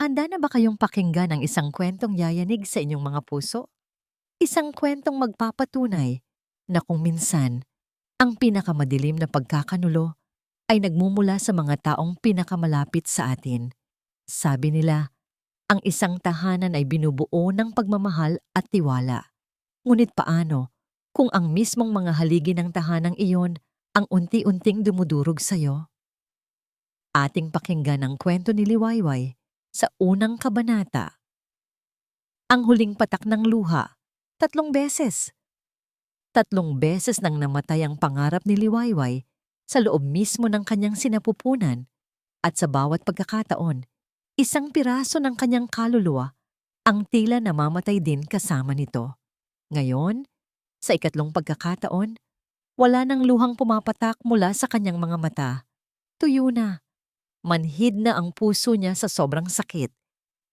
Handa na ba kayong pakinggan ang isang kwentong yayanig sa inyong mga puso? Isang kwentong magpapatunay na kung minsan, ang pinakamadilim na pagkakanulo ay nagmumula sa mga taong pinakamalapit sa atin. Sabi nila, ang isang tahanan ay binubuo ng pagmamahal at tiwala. Ngunit paano kung ang mismong mga haligi ng tahanang iyon ang unti-unting dumudurog sa'yo? Ating pakinggan ang kwento ni Liwayway sa unang kabanata. Ang huling patak ng luha, 3 beses. 3 beses nang namatay ang pangarap ni Liwayway sa loob mismo ng kanyang sinapupunan at sa bawat pagkakataon, isang piraso ng kanyang kaluluwa ang tila namamatay din kasama nito. Ngayon, sa ikatlong pagkakataon, wala nang luhang pumapatak mula sa kanyang mga mata. Tuyo na. Manhid na ang puso niya sa sobrang sakit.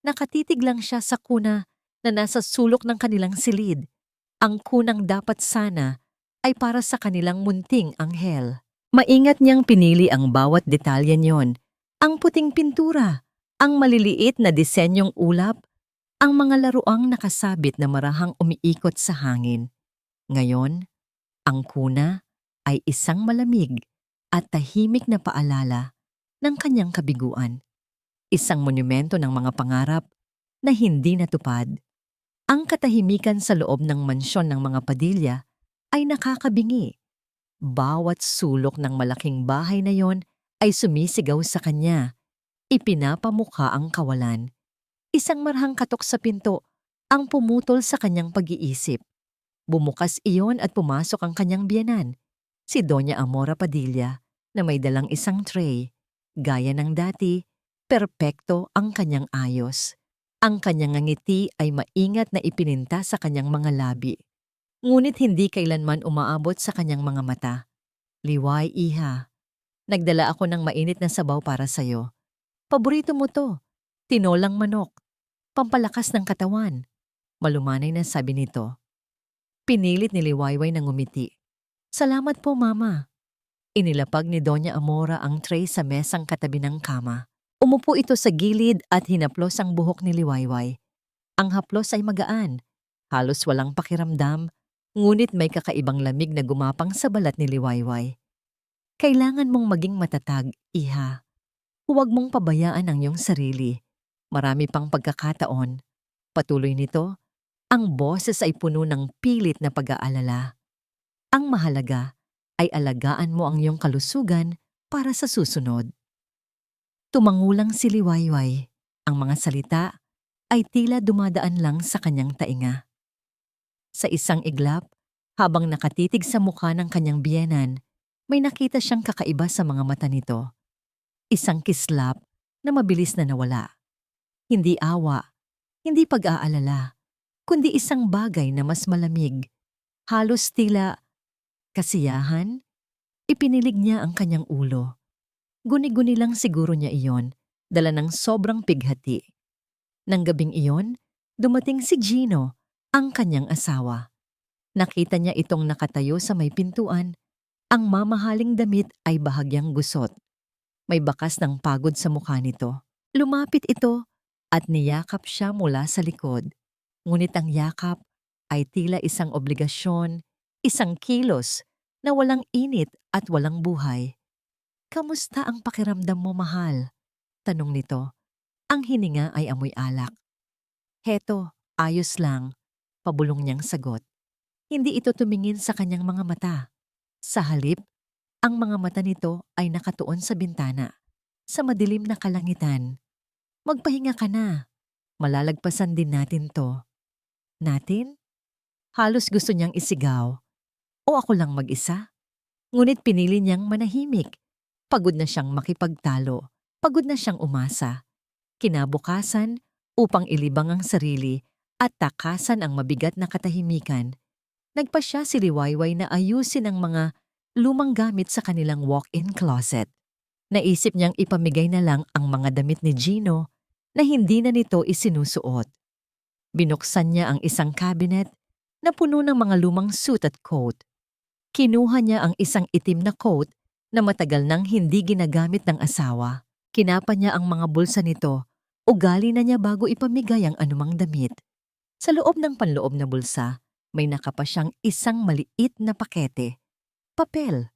Nakatitig lang siya sa kuna na nasa sulok ng kanilang silid. Ang kunang dapat sana ay para sa kanilang munting anghel. Maingat niyang pinili ang bawat detalye niyon. Ang puting pintura, ang maliliit na disenyong ulap, ang mga laruang nakasabit na marahang umiikot sa hangin. Ngayon, ang kuna ay isang malamig at tahimik na paalala ng kanyang kabiguan. Isang monumento ng mga pangarap na hindi natupad. Ang katahimikan sa loob ng mansyon ng mga Padilla ay nakakabingi. Bawat sulok ng malaking bahay na yon ay sumisigaw sa kanya. Ipinapamukha ang kawalan. Isang marhang katok sa pinto ang pumutol sa kanyang pag-iisip. Bumukas iyon at pumasok ang kanyang biyenan, si Doña Amora Padilla, na may dalang isang tray. Gaya ng dati, perpekto ang kanyang ayos. Ang kanyang ngiti ay maingat na ipininta sa kanyang mga labi. Ngunit hindi kailanman umaabot sa kanyang mga mata. Liway, iha. Nagdala ako ng mainit na sabaw para sa'yo. Paborito mo to. Tinolang manok. Pampalakas ng katawan. Malumanay na sabi nito. Pinilit ni Liwayway na ngumiti. Salamat po, Mama. Inilapag ni Doña Amora ang tray sa mesang katabi ng kama. Umupo ito sa gilid at hinaplos ang buhok ni Liwayway. Ang haplos ay magaan, halos walang pakiramdam, ngunit may kakaibang lamig na gumapang sa balat ni Liwayway. Kailangan mong maging matatag, iha. Huwag mong pabayaan ang iyong sarili. Marami pang pagkakataon. Patuloy nito, ang boses ay puno ng pilit na pag-aalala. Ang mahalaga ay alagaan mo ang iyong kalusugan para sa susunod. Tumangulang si Liwayway. Ang mga salita ay tila dumadaan lang sa kanyang tainga. Sa isang iglap, habang nakatitig sa mukha ng kanyang biyenan, may nakita siyang kakaiba sa mga mata nito. Isang kislap na mabilis na nawala. Hindi awa, hindi pag-aalala, kundi isang bagay na mas malamig. Halos tila kasiyahan. Ipinilig niya ang kanyang ulo. Guni-guni lang siguro niya iyon, dala ng sobrang pighati. Nang gabing iyon, dumating si Gino, ang kanyang asawa. Nakita niya itong nakatayo sa may pintuan. Ang mamahaling damit ay bahagyang gusot. May bakas ng pagod sa mukha nito. Lumapit ito at niyakap siya mula sa likod. Ngunit ang yakap ay tila isang obligasyon, isang kilos na walang init at walang buhay. Kamusta ang pakiramdam mo, mahal? Tanong nito. Ang hininga ay amoy alak. Heto, ayos lang, pabulong niyang sagot. Hindi ito tumingin sa kanyang mga mata. Sa halip, ang mga mata nito ay nakatuon sa bintana, sa madilim na kalangitan. Magpahinga ka na. Malalagpasan din natin to. Natin? Halos gusto niyang isigaw. O ako lang mag-isa? Ngunit pinili niyang manahimik. Pagod na siyang makipagtalo. Pagod na siyang umasa. Kinabukasan, upang ilibang ang sarili at takasan ang mabigat na katahimikan, nagpasya si Liwayway na ayusin ang mga lumang gamit sa kanilang walk-in closet. Naisip niyang ipamigay na lang ang mga damit ni Gino na hindi na nito isinusuot. Binuksan niya ang isang cabinet na puno ng mga lumang suit at coat. Kinuha niya ang isang itim na coat na matagal nang hindi ginagamit ng asawa. Kinapa niya ang mga bulsa nito Ugali na niya bago ipamigay ang anumang damit. Sa loob ng panloob na bulsa, may nakapa siyang isang maliit na pakete. Papel.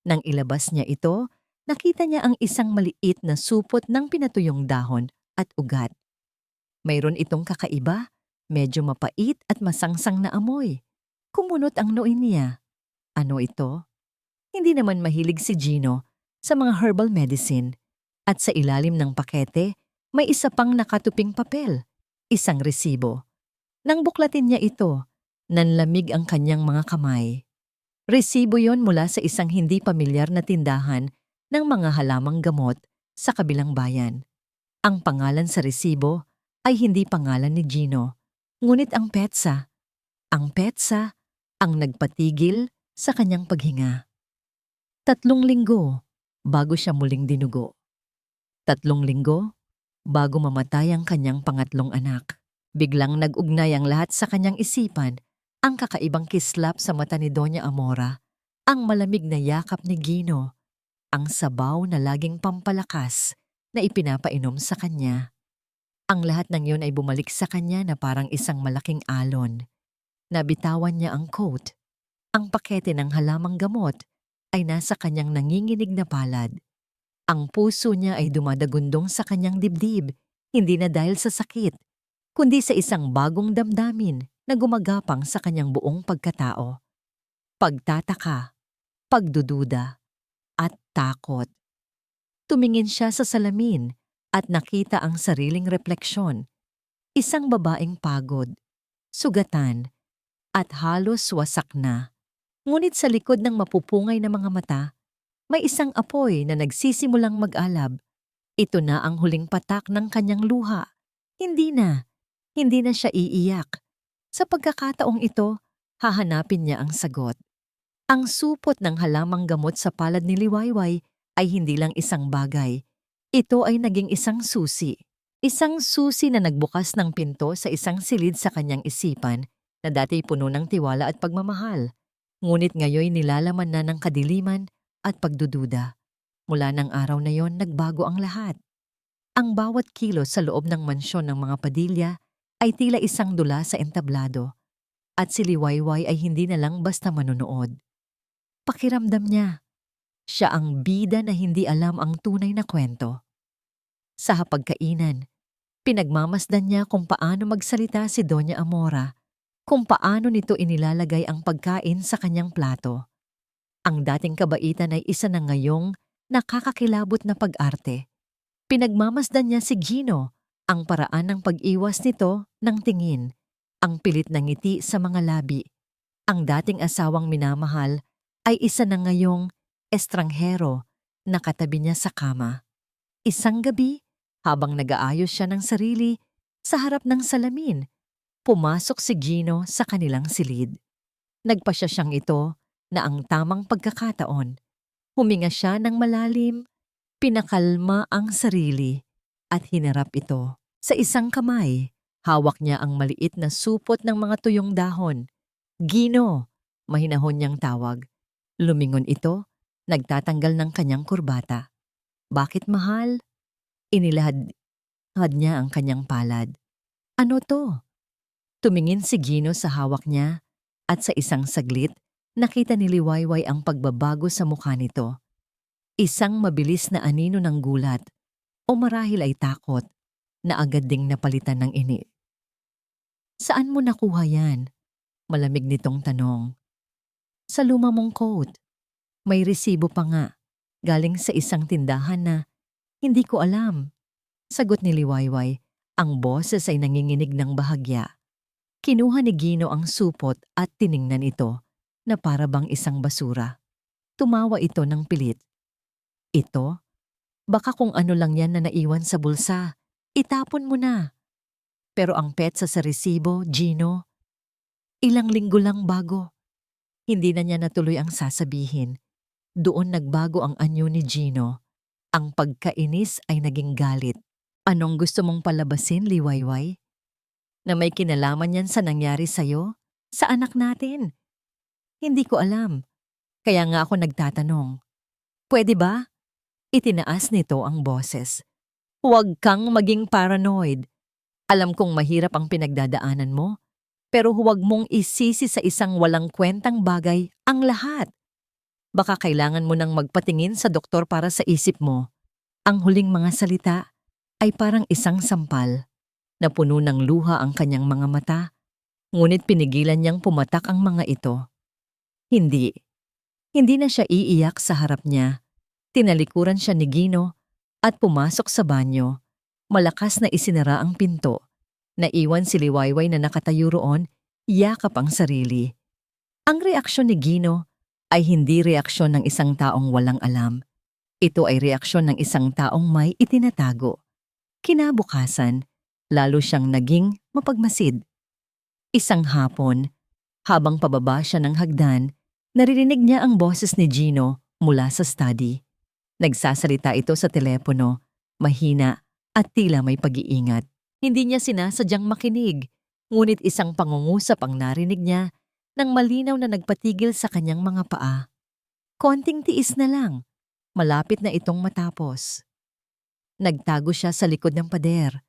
Nang ilabas niya ito, nakita niya ang isang maliit na supot ng pinatuyong dahon at ugat. Mayroon itong kakaiba, medyo mapait at masangsang na amoy. Kumunot ang noo niya. Ano ito? Hindi naman mahilig si Gino sa mga herbal medicine. At sa ilalim ng pakete, may isa pang nakatuping papel, isang resibo. Nang buklatin niya ito, nanlamig ang kanyang mga kamay. Resibo yon mula sa isang hindi pamilyar na tindahan ng mga halamang gamot sa kabilang bayan. Ang pangalan sa resibo ay hindi pangalan ni Gino, ngunit ang petsa. Ang petsa ang nagpatigil sa kanyang paghinga. 3 linggo bago siya muling dinugo. 3 linggo bago mamatay ang kanyang pangatlong anak. Biglang nag-ugnay ang lahat sa kanyang isipan, ang kakaibang kislap sa mata ni Doña Amora, ang malamig na yakap ni Gino, ang sabaw na laging pampalakas na ipinapainom sa kanya. Ang lahat ng yun ay bumalik sa kanya na parang isang malaking alon. Nabitawan niya ang coat. Ang pakete ng halamang gamot ay nasa kanyang nanginginig na palad. Ang puso niya ay dumadagundong sa kanyang dibdib, hindi na dahil sa sakit, kundi sa isang bagong damdamin na gumagapang sa kanyang buong pagkatao. Pagtataka, pagdududa, at takot. Tumingin siya sa salamin at nakita ang sariling refleksyon. Isang babaeng pagod, sugatan, at halos wasak na. Ngunit sa likod ng mapupungay na mga mata, may isang apoy na nagsisimulang mag-alab. Ito na ang huling patak ng kanyang luha. Hindi na siya iiyak. Sa pagkakataong ito, hahanapin niya ang sagot. Ang supot ng halamang gamot sa palad ni Liwayway ay hindi lang isang bagay. Ito ay naging isang susi. Isang susi na nagbukas ng pinto sa isang silid sa kanyang isipan na dati puno ng tiwala at pagmamahal. Ngunit ngayon nilalaman na ng kadiliman at pagdududa. Mula ng araw na yon, nagbago ang lahat. Ang bawat kilos sa loob ng mansyon ng mga Padilla ay tila isang dula sa entablado. At si Liwayway ay hindi na lang basta manonood. Pakiramdam niya, siya ang bida na hindi alam ang tunay na kwento. Sa hapagkainan, pinagmamasdan niya kung paano magsalita si Doña Amora, kung paano nito inilalagay ang pagkain sa kanyang plato. Ang dating kabaitan ay isa na ngayong nakakakilabot na pag-arte. Pinagmamasdan niya si Gino, ang paraan ng pag-iwas nito ng tingin, ang pilit na ngiti sa mga labi. Ang dating asawang minamahal ay isa na ngayong estranghero na katabi niya sa kama. Isang gabi, habang nag-aayos siya ng sarili sa harap ng salamin, pumasok si Gino sa kanilang silid. Nagpasya siyang ito na ang tamang pagkakataon. Huminga siya ng malalim, pinakalma ang sarili at hinarap ito. Sa isang kamay, hawak niya ang maliit na supot ng mga tuyong dahon. Gino, mahinahon niyang tawag. Lumingon ito, nagtatanggal ng kanyang kurbata. Bakit mahal? Inilahad niya ang kanyang palad. Ano to? Tumingin si Gino sa hawak niya at sa isang saglit, nakita ni Liwayway ang pagbabago sa mukha nito. Isang mabilis na anino ng gulat o marahil ay takot na agad ding napalitan ng ini. Saan mo nakuha yan? Malamig nitong tanong. Sa luma mong coat. May resibo pa nga. Galing sa isang tindahan na hindi ko alam. Sagot ni Liwayway, ang boses ay nanginginig ng bahagya. Kinuha ni Gino ang supot at tiningnan ito na para bang isang basura. Tumawa ito ng pilit. Ito? Baka kung ano lang yan na naiwan sa bulsa. Itapon mo na. Pero ang petsa sa resibo, Gino, ilang linggo lang bago. Hindi na niya natuloy ang sasabihin. Doon nagbago ang anyo ni Gino. Ang pagkainis ay naging galit. Anong gusto mong palabasin, Liwayway? Na may kinalaman yan sa nangyari sa'yo? Sa anak natin? Hindi ko alam. Kaya nga ako nagtatanong. Pwede ba? Itinaas nito ang boses. Huwag kang maging paranoid. Alam kong mahirap ang pinagdadaanan mo, pero huwag mong isisi sa isang walang kwentang bagay ang lahat. Baka kailangan mo nang magpatingin sa doktor para sa isip mo. Ang huling mga salita ay parang isang sampal na puno ng luha ang kanyang mga mata, ngunit pinigilan niyang pumatak ang mga ito. Hindi. Hindi na siya iiyak sa harap niya. Tinalikuran siya ni Gino at pumasok sa banyo. Malakas na isinara ang pinto. Naiwan si Liwayway na nakatayo roon, yakap ang sarili. Ang reaksyon ni Gino ay hindi reaksyon ng isang taong walang alam. Ito ay reaksyon ng isang taong may itinatago. Kinabukasan, lalo siyang naging mapagmasid. Isang hapon, habang pababa siya ng hagdan, naririnig niya ang boses ni Gino mula sa study. Nagsasalita ito sa telepono, mahina at tila may pag-iingat. Hindi niya sinasadyang makinig, ngunit isang pangungusap ang narinig niya nang malinaw na nagpatigil sa kanyang mga paa. Konting tiis na lang, malapit na itong matapos. Nagtago siya sa likod ng pader.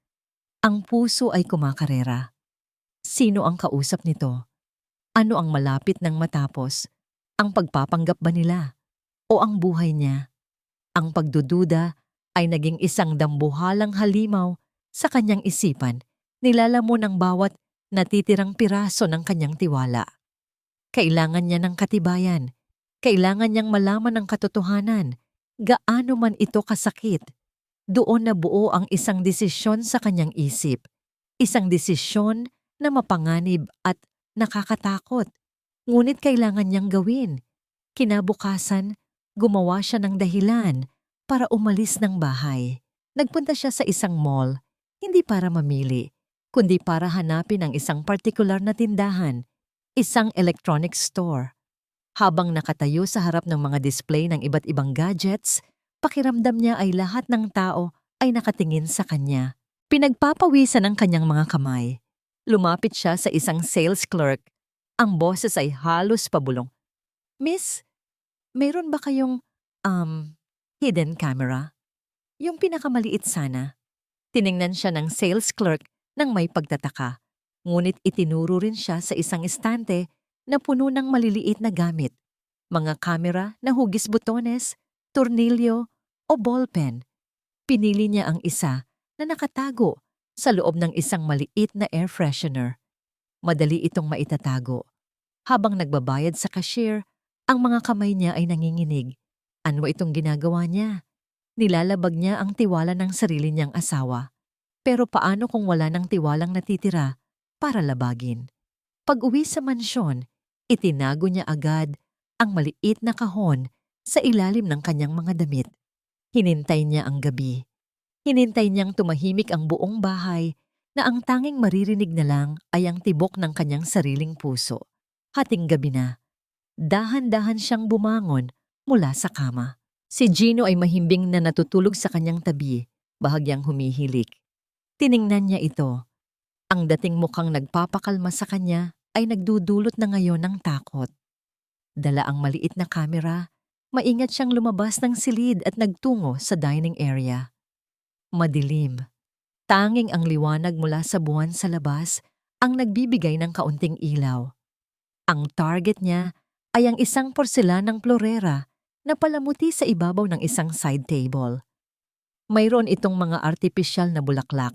Ang puso ay kumakarera. Sino ang kausap nito? Ano ang malapit ng matapos? Ang pagpapanggap ba nila? O ang buhay niya? Ang pagdududa ay naging isang dambuhalang halimaw sa kanyang isipan, nilalamon ang bawat natitirang piraso ng kanyang tiwala. Kailangan niya ng katibayan. Kailangan niyang malaman ang katotohanan. Gaano man ito kasakit. Doon na buo ang isang desisyon sa kanyang isip. Isang desisyon na mapanganib at nakakatakot. Ngunit kailangan niyang gawin. Kinabukasan, gumawa siya ng dahilan para umalis ng bahay. Nagpunta siya sa isang mall, hindi para mamili, kundi para hanapin ang isang partikular na tindahan, isang electronic store. Habang nakatayo sa harap ng mga display ng iba't ibang gadgets, pakiramdam niya ay lahat ng tao ay nakatingin sa kanya. Pinagpapawisan ang kanyang mga kamay. Lumapit siya sa isang sales clerk. Ang boses ay halos pabulong. "Miss, meron ba kayong, hidden camera? Yung pinakamaliit sana." Tiningnan siya ng sales clerk nang may pagtataka. Ngunit itinuro rin siya sa isang estante na puno ng maliliit na gamit. Mga kamera na hugis butones, tornilyo o ballpen. Pinili niya ang isa na nakatago sa loob ng isang maliit na air freshener. Madali itong maitatago. Habang nagbabayad sa cashier, ang mga kamay niya ay nanginginig. Ano itong ginagawa niya? Nilalabag niya ang tiwala ng sarili niyang asawa. Pero paano kung wala ng tiwalang natitira para labagin? Pag-uwi sa mansyon, itinago niya agad ang maliit na kahon sa ilalim ng kanyang mga damit. Hinintay niya ang gabi. Hinintay niyang tumahimik ang buong bahay na ang tanging maririnig na lang ay ang tibok ng kanyang sariling puso. Hating gabi na. Dahan-dahan siyang bumangon mula sa kama. Si Gino ay mahimbing na natutulog sa kanyang tabi, bahagyang humihilik. Tiningnan niya ito. Ang dating mukhang nagpapakalma sa kanya ay nagdudulot na ngayon ng takot. Dala ang maliit na kamera, maingat siyang lumabas ng silid at nagtungo sa dining area. Madilim. Tanging ang liwanag mula sa buwan sa labas ang nagbibigay ng kaunting ilaw. Ang target niya ay ang isang porselanang florera na palamuti sa ibabaw ng isang side table. Mayroon itong mga artipisyal na bulaklak.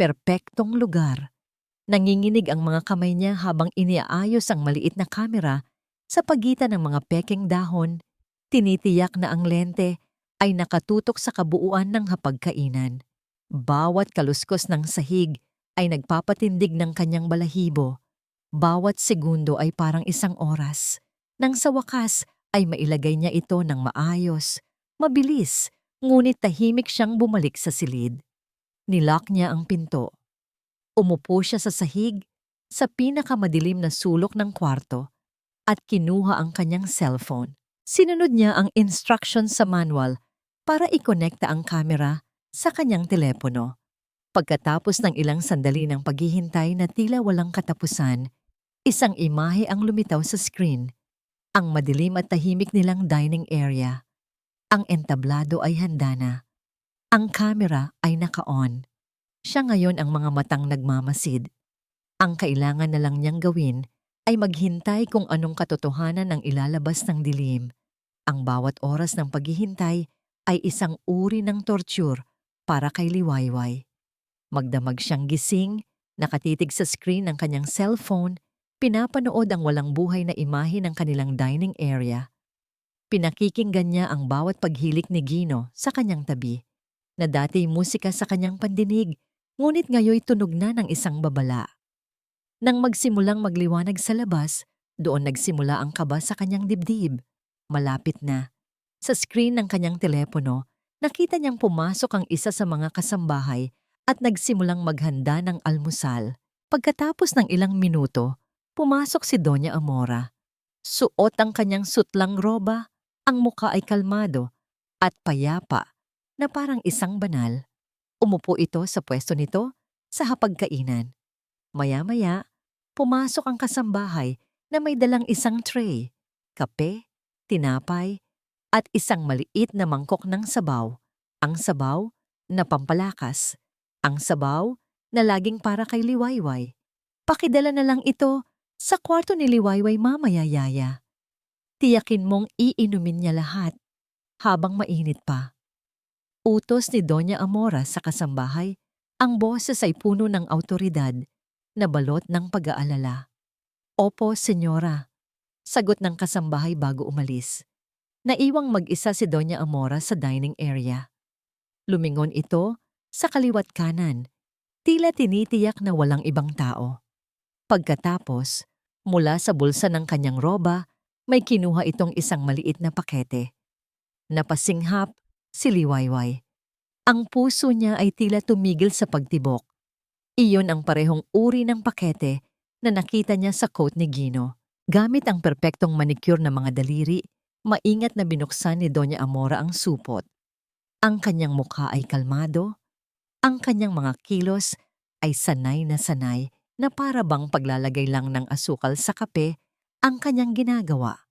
Perpektong lugar. Nanginginig ang mga kamay niya habang iniaayos ang maliit na kamera sa pagitan ng mga pekeng dahon. Tinitiyak na ang lente ay nakatutok sa kabuuan ng hapagkainan. Bawat kaluskos ng sahig ay nagpapatindig ng kanyang balahibo. Bawat segundo ay parang isang oras. Nang sa wakas ay mailagay niya ito ng maayos, mabilis, ngunit tahimik siyang bumalik sa silid. Nilock niya ang pinto. Umupo siya sa sahig, sa pinakamadilim na sulok ng kwarto, at kinuha ang kanyang cellphone. Sinunod niya ang instructions sa manual para ikonekta ang kamera sa kanyang telepono. Pagkatapos ng ilang sandali ng paghihintay na tila walang katapusan, isang imahe ang lumitaw sa screen. Ang madilim at tahimik nilang dining area. Ang entablado ay handa na. Ang kamera ay naka-on. Siya ngayon ang mga matang nagmamasid. Ang kailangan na lang niyang gawin ay maghintay kung anong katotohanan ang ilalabas ng dilim. Ang bawat oras ng paghihintay ay isang uri ng torture para kay Liwayway. Magdamag siyang gising, nakatitig sa screen ng kanyang cellphone, pinapanood ang walang buhay na imahe ng kanilang dining area. Pinakikinggan niya ang bawat paghilik ni Gino sa kanyang tabi, na dati musika sa kanyang pandinig, ngunit ngayoy tunog na ng isang babala. Nang magsimulang magliwanag sa labas, doon nagsimula ang kaba sa kanyang dibdib. Malapit na. Sa screen ng kanyang telepono, nakita niyang pumasok ang isa sa mga kasambahay at nagsimulang maghanda ng almusal. Pagkatapos ng ilang minuto, pumasok si Doña Amora. Suot ang kanyang sutlang roba, ang muka ay kalmado at payapa na parang isang banal. Umupo ito sa pwesto nito sa hapagkainan. Maya-maya, pumasok ang kasambahay na may dalang isang tray, kape, tinapay, at isang maliit na mangkok ng sabaw. Ang sabaw na pampalakas. Ang sabaw na laging para kay Liwayway. Pakidala na lang ito sa kwarto ni Liwayway mamaya, Yaya. Tiyakin mong iinumin niya lahat habang mainit pa. Utos ni Doña Amora sa kasambahay, ang boses ay puno ng awtoridad na balot ng pag-aalala. Opo, senyora. Sagot ng kasambahay bago umalis. Naiwang mag-isa si Doña Amora sa dining area. Lumingon ito sa kaliwat kanan, tila tinitiyak na walang ibang tao. Pagkatapos, mula sa bulsa ng kanyang roba, may kinuha itong isang maliit na pakete. Napasinghap si Liwayway. Ang puso niya ay tila tumigil sa pagtibok. Iyon ang parehong uri ng pakete na nakita niya sa coat ni Gino. Gamit ang perpektong manicure na mga daliri, maingat na binuksan ni Doña Amora ang supot. Ang kanyang mukha ay kalmado, ang kanyang mga kilos ay sanay na para bang paglalagay lang ng asukal sa kape ang kanyang ginagawa.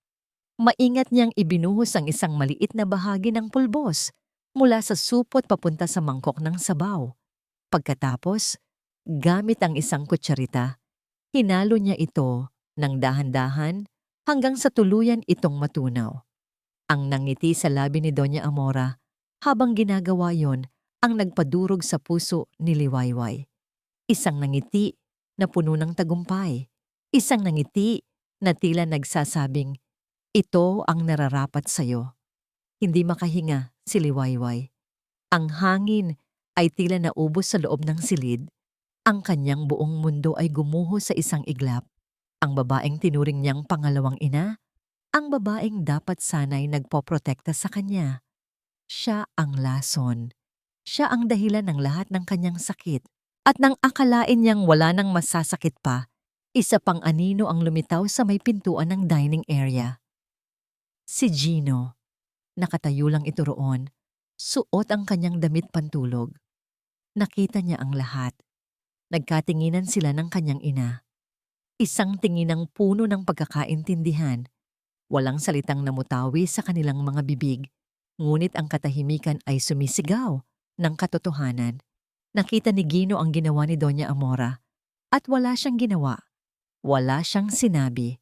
Maingat niyang ibinuhos ang isang maliit na bahagi ng pulbos mula sa supot papunta sa mangkok ng sabaw. Pagkatapos, gamit ang isang kutsarita, hinalo niya ito ng dahan-dahan hanggang sa tuluyan itong matunaw. Ang nangiti sa labi ni Doña Amora habang ginagawa yon ang nagpadurog sa puso ni Liwayway. Isang nangiti na puno ng tagumpay. Isang nangiti na tila nagsasabing, ito ang nararapat sa'yo. Hindi makahinga si Liwayway. Ang hangin ay tila naubos sa loob ng silid. Ang kanyang buong mundo ay gumuho sa isang iglap. Ang babaeng tinuring niyang pangalawang ina, ang babaeng dapat sanay nagpoprotekta sa kanya. Siya ang lason. Siya ang dahilan ng lahat ng kanyang sakit. At nang akalain niyang wala nang masasakit pa, isa pang anino ang lumitaw sa may pintuan ng dining area. Si Gino. Nakatayo lang ito roon. Suot ang kanyang damit pantulog. Nakita niya ang lahat. Nagkatinginan sila ng kanyang ina. Isang tingin ng puno ng pagkakaintindihan. Walang salitang namutawi sa kanilang mga bibig, ngunit ang katahimikan ay sumisigaw ng katotohanan. Nakita ni Gino ang ginawa ni Doña Amora at wala siyang ginawa. Wala siyang sinabi.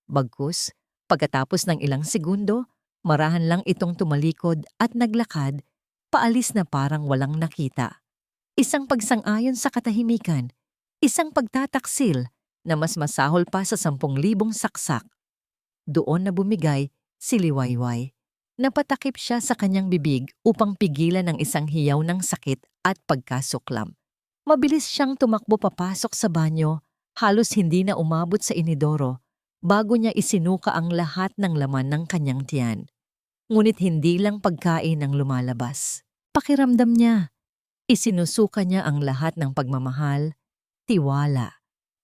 Bagkus, pagkatapos ng ilang segundo, marahan lang itong tumalikod at naglakad, paalis na parang walang nakita. Isang pagsang-ayon sa katahimikan, isang pagtataksil na mas masahol pa sa 10,000 saksak. Doon na bumigay si Liwayway. Napatakip siya sa kanyang bibig upang pigilan ang isang hiyaw ng sakit at pagkasuklam. Mabilis siyang tumakbo papasok sa banyo, halos hindi na umabot sa inidoro, bago niya isinuka ang lahat ng laman ng kanyang tiyan. Ngunit hindi lang pagkain ang lumalabas. Pakiramdam niya. Isinusuka niya ang lahat ng pagmamahal, tiwala,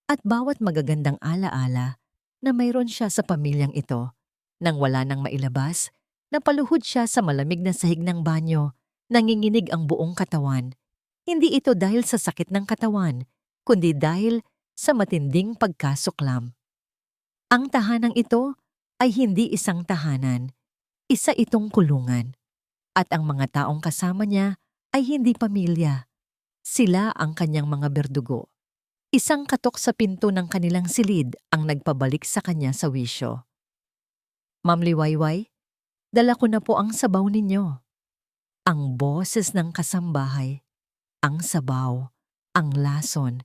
at bawat magagandang alaala na mayroon siya sa pamilyang ito. Nang wala nang mailabas, napaluhod siya sa malamig na sahig ng banyo, nanginginig ang buong katawan. Hindi ito dahil sa sakit ng katawan, kundi dahil sa matinding pagkasuklam. Ang tahanang ito ay hindi isang tahanan, isa itong kulungan. At ang mga taong kasama niya ay hindi pamilya. Sila ang kanyang mga berdugo. Isang katok sa pinto ng kanilang silid ang nagpabalik sa kanya sa wisyo. Ma'am Liwayway, dala ko na po ang sabaw ninyo. Ang boses ng kasambahay, ang sabaw, ang lason,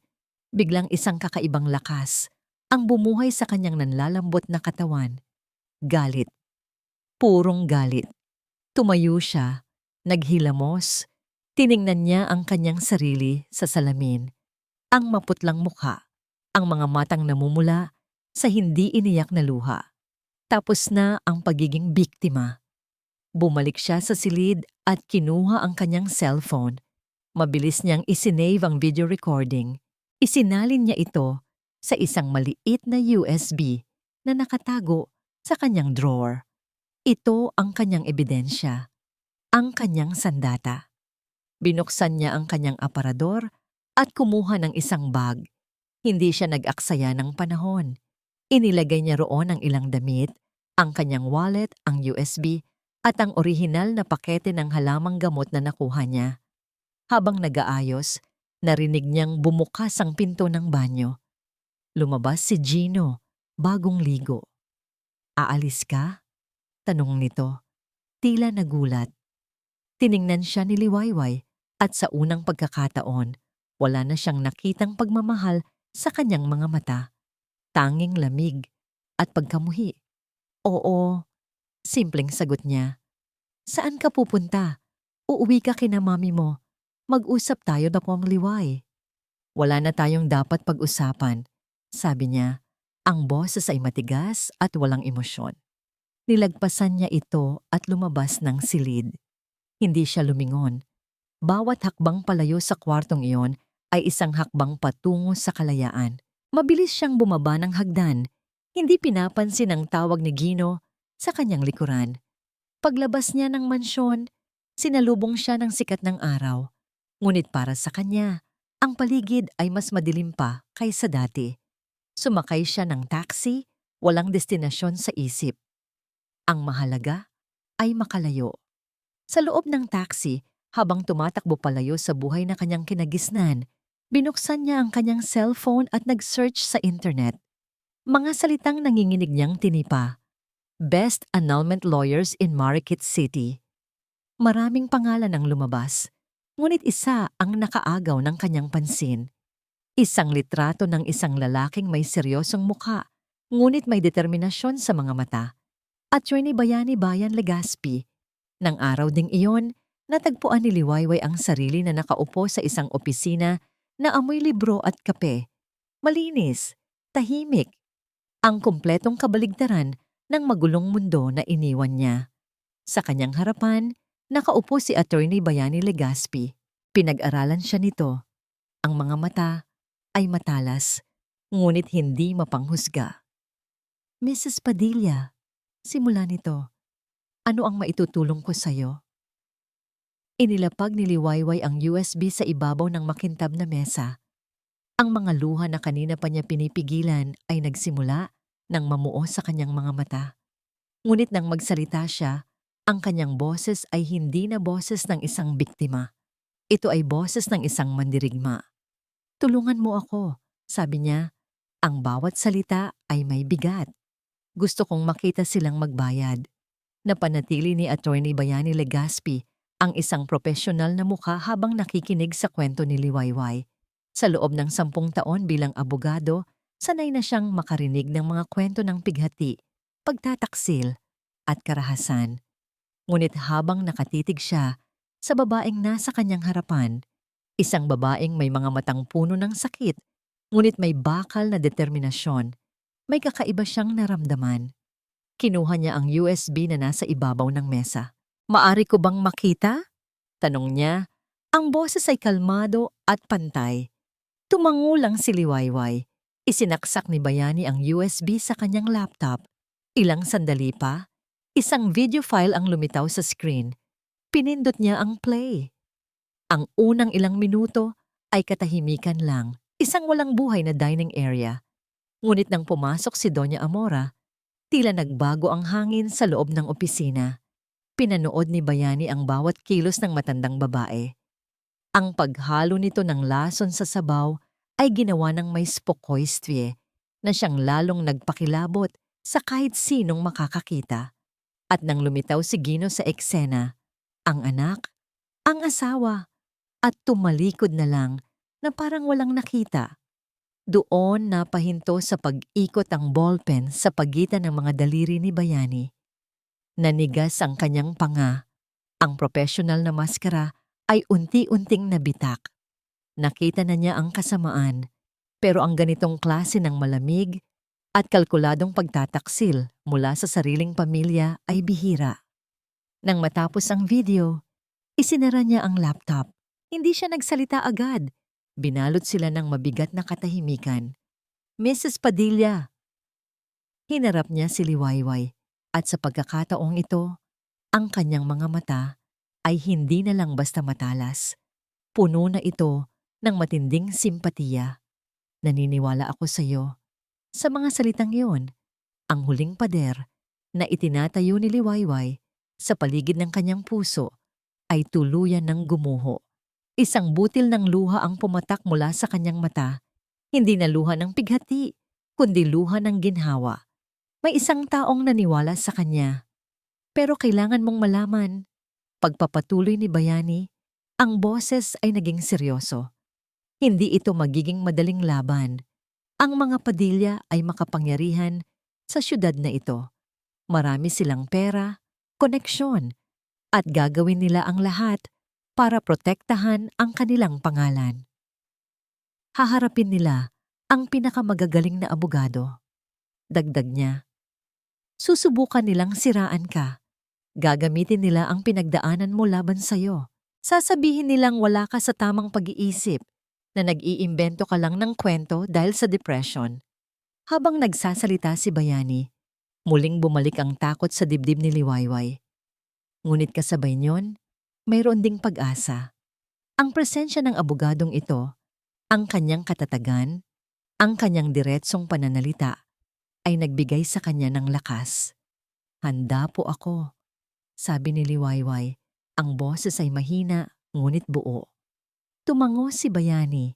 biglang isang kakaibang lakas ang bumuhay sa kanyang nanlalambot na katawan. Galit. Purong galit. Tumayo siya, naghilamos, tiningnan niya ang kanyang sarili sa salamin. Ang maputlang mukha, ang mga matang namumula sa hindi iniyak na luha. Tapos na ang pagiging biktima. Bumalik siya sa silid at kinuha ang kanyang cellphone. Mabilis niyang isinave ang video recording. Isinalin niya ito sa isang maliit na USB na nakatago sa kanyang drawer. Ito ang kanyang ebidensya, ang kanyang sandata. Binuksan niya ang kanyang aparador at kumuha ng isang bag. Hindi siya nag-aksaya ng panahon. Inilagay niya roon ang ilang damit, ang kanyang wallet, ang USB, at ang orihinal na pakete ng halamang gamot na nakuha niya. Habang nag-aayos, narinig niyang bumukas ang pinto ng banyo. Lumabas si Gino, bagong ligo. "Aalis ka?" tanong nito. Tila nagulat. Tiningnan siya ni Liwayway at sa unang pagkakataon, wala na siyang nakitang pagmamahal sa kanyang mga mata. Tanging lamig at pagkamuhi. "Oo," simpleng sagot niya. "Saan ka pupunta? Uuwi ka kina mami mo. Mag-usap tayo na pong Liway." "Wala na tayong dapat pag-usapan," sabi niya. Ang boses ay matigas at walang emosyon. Nilagpasan niya ito at lumabas ng silid. Hindi siya lumingon. Bawat hakbang palayo sa kwartong iyon ay isang hakbang patungo sa kalayaan. Mabilis siyang bumaba ng hagdan. Hindi pinapansin ang tawag ni Gino sa kanyang likuran. Paglabas niya ng mansyon, sinalubong siya ng sikat ng araw. Ngunit para sa kanya, ang paligid ay mas madilim pa kaysa dati. Sumakay siya ng taxi, walang destinasyon sa isip. Ang mahalaga ay makalayo. Sa loob ng taxi, habang tumatakbo palayo sa buhay na kanyang kinagisnan, binuksan niya ang kanyang cellphone at nag-search sa internet. Mga salitang nanginginig niyang tinipa. Best annulment lawyers in Marikit City. Maraming pangalan ang lumabas. Ngunit isa ang nakaagaw ng kanyang pansin. Isang litrato ng isang lalaking may seryosong mukha, ngunit may determinasyon sa mga mata. Attorney Bayani Bayan Legaspi. Nang araw ding iyon, natagpuan ni Liwayway ang sarili na nakaupo sa isang opisina na amoy libro at kape. Malinis, tahimik. Ang kumpletong kabaligtaran ng magulong mundo na iniwan niya. Sa kanyang harapan, nakaupo si Attorney Bayani Legaspi. Pinag-aralan siya nito. Ang mga mata ay matalas, ngunit hindi mapanghusga. "Mrs. Padilla," simula nito, "ano ang maitutulong ko sa'yo?" Inilapag ni Liwayway ang USB sa ibabaw ng makintab na mesa. Ang mga luha na kanina pa niya pinipigilan ay nagsimula nang mamuo sa kanyang mga mata. Ngunit nang magsalita siya, ang kanyang boses ay hindi na boses ng isang biktima. Ito ay boses ng isang mandirigma. "Tulungan mo ako," sabi niya. Ang bawat salita ay may bigat. "Gusto kong makita silang magbayad." Napanatili ni Attorney Bayani Legaspi ang isang profesional na mukha habang nakikinig sa kwento ni Liwayway. Sa loob ng 10 taon bilang abogado, sanay na siyang makarinig ng mga kwento ng pighati, pagtataksil, at karahasan. Ngunit habang nakatitig siya sa babaeng nasa kanyang harapan, isang babaeng may mga matang puno ng sakit, ngunit may bakal na determinasyon, may kakaiba siyang naramdaman. Kinuha niya ang USB na nasa ibabaw ng mesa. "Maari ko bang makita?" tanong niya. Ang boses ay kalmado at pantay. Tumango lang si Liwayway. Isinaksak ni Bayani ang USB sa kanyang laptop. Ilang sandali pa, isang video file ang lumitaw sa screen. Pinindot niya ang play. Ang unang ilang minuto ay katahimikan lang, isang walang buhay na dining area. Ngunit nang pumasok si Doña Amora, tila nagbago ang hangin sa loob ng opisina. Pinanood ni Bayani ang bawat kilos ng matandang babae. Ang paghalo nito ng lason sa sabaw ay ginawa ng may spokojstwie na siyang lalong nagpakilabot sa kahit sinong makakakita. At nang lumitaw si Gino sa eksena, ang anak, ang asawa, at tumalikod na lang na parang walang nakita. Doon napahinto sa pag-ikot ang ballpen sa pagitan ng mga daliri ni Bayani. Nanigas ang kanyang panga. Ang profesional na maskara ay unti-unting nabitak. Nakita na niya ang kasamaan, pero ang ganitong klase ng malamig at kalkuladong pagtataksil mula sa sariling pamilya ay bihira. Nang matapos ang video, isinara niya ang laptop. Hindi siya nagsalita agad. Binalot sila ng mabigat na katahimikan. Mrs. Padilla. Hinarap niya si Liwayway at sa pagkakataong ito, ang kanyang mga mata ay hindi na lang basta matalas. Puno na ito ng matinding simpatiya. Naniniwala ako sa iyo. Sa mga salitang iyon, ang huling pader na itinatayo ni Liwayway sa paligid ng kanyang puso ay tuluyan ng gumuho. Isang butil ng luha ang pumatak mula sa kanyang mata. Hindi na luha ng pighati, kundi luha ng ginhawa. May isang taong naniwala sa kanya. Pero kailangan mong malaman, pagpapatuloy ni Bayani, ang boses ay naging seryoso. Hindi ito magiging madaling laban. Ang mga Padilla ay makapangyarihan sa syudad na ito. Marami silang pera, koneksyon, at gagawin nila ang lahat para protektahan ang kanilang pangalan. Haharapin nila ang pinakamagagaling na abogado. Dagdag niya, susubukan nilang siraan ka. Gagamitin nila ang pinagdaanan mo laban sa'yo. Sasabihin nilang wala ka sa tamang pag-iisip, na nag-iimbento ka lang ng kwento dahil sa depression. Habang nagsasalita si Bayani, muling bumalik ang takot sa dibdib ni Liwayway. Ngunit kasabay niyon, mayroon ding pag-asa. Ang presensya ng abogadong ito, ang kanyang katatagan, ang kanyang diretsong pananalita, ay nagbigay sa kanya ng lakas. Handa po ako, sabi ni Liwayway. Ang boses ay mahina, ngunit buo. Tumango si Bayani,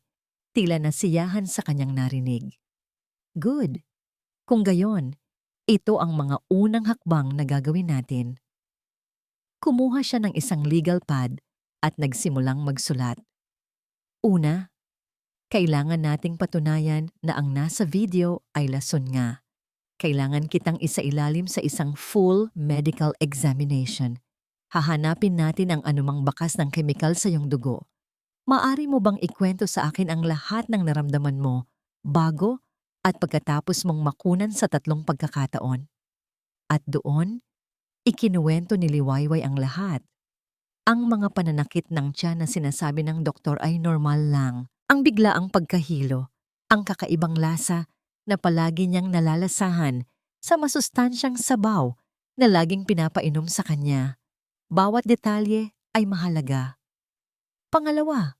tila nasiyahan sa kanyang narinig. Good. Kung gayon, ito ang mga unang hakbang na gagawin natin. Kumuha siya ng isang legal pad at nagsimulang magsulat. Una, kailangan nating patunayan na ang nasa video ay lason nga. Kailangan kitang isailalim sa isang full medical examination. Hahanapin natin ang anumang bakas ng kemikal sa iyong dugo. Maari mo bang ikwento sa akin ang lahat ng naramdaman mo bago at pagkatapos mong makunan sa 3 pagkakataon? At doon, ikinuwento ni Liwayway ang lahat. Ang mga pananakit ng tiyan na sinasabi ng doktor ay normal lang. Ang biglaang pagkahilo, ang kakaibang lasa na palagi niyang nalalasahan sa masustansyang sabaw na laging pinapainom sa kanya. Bawat detalye ay mahalaga. Pangalawa,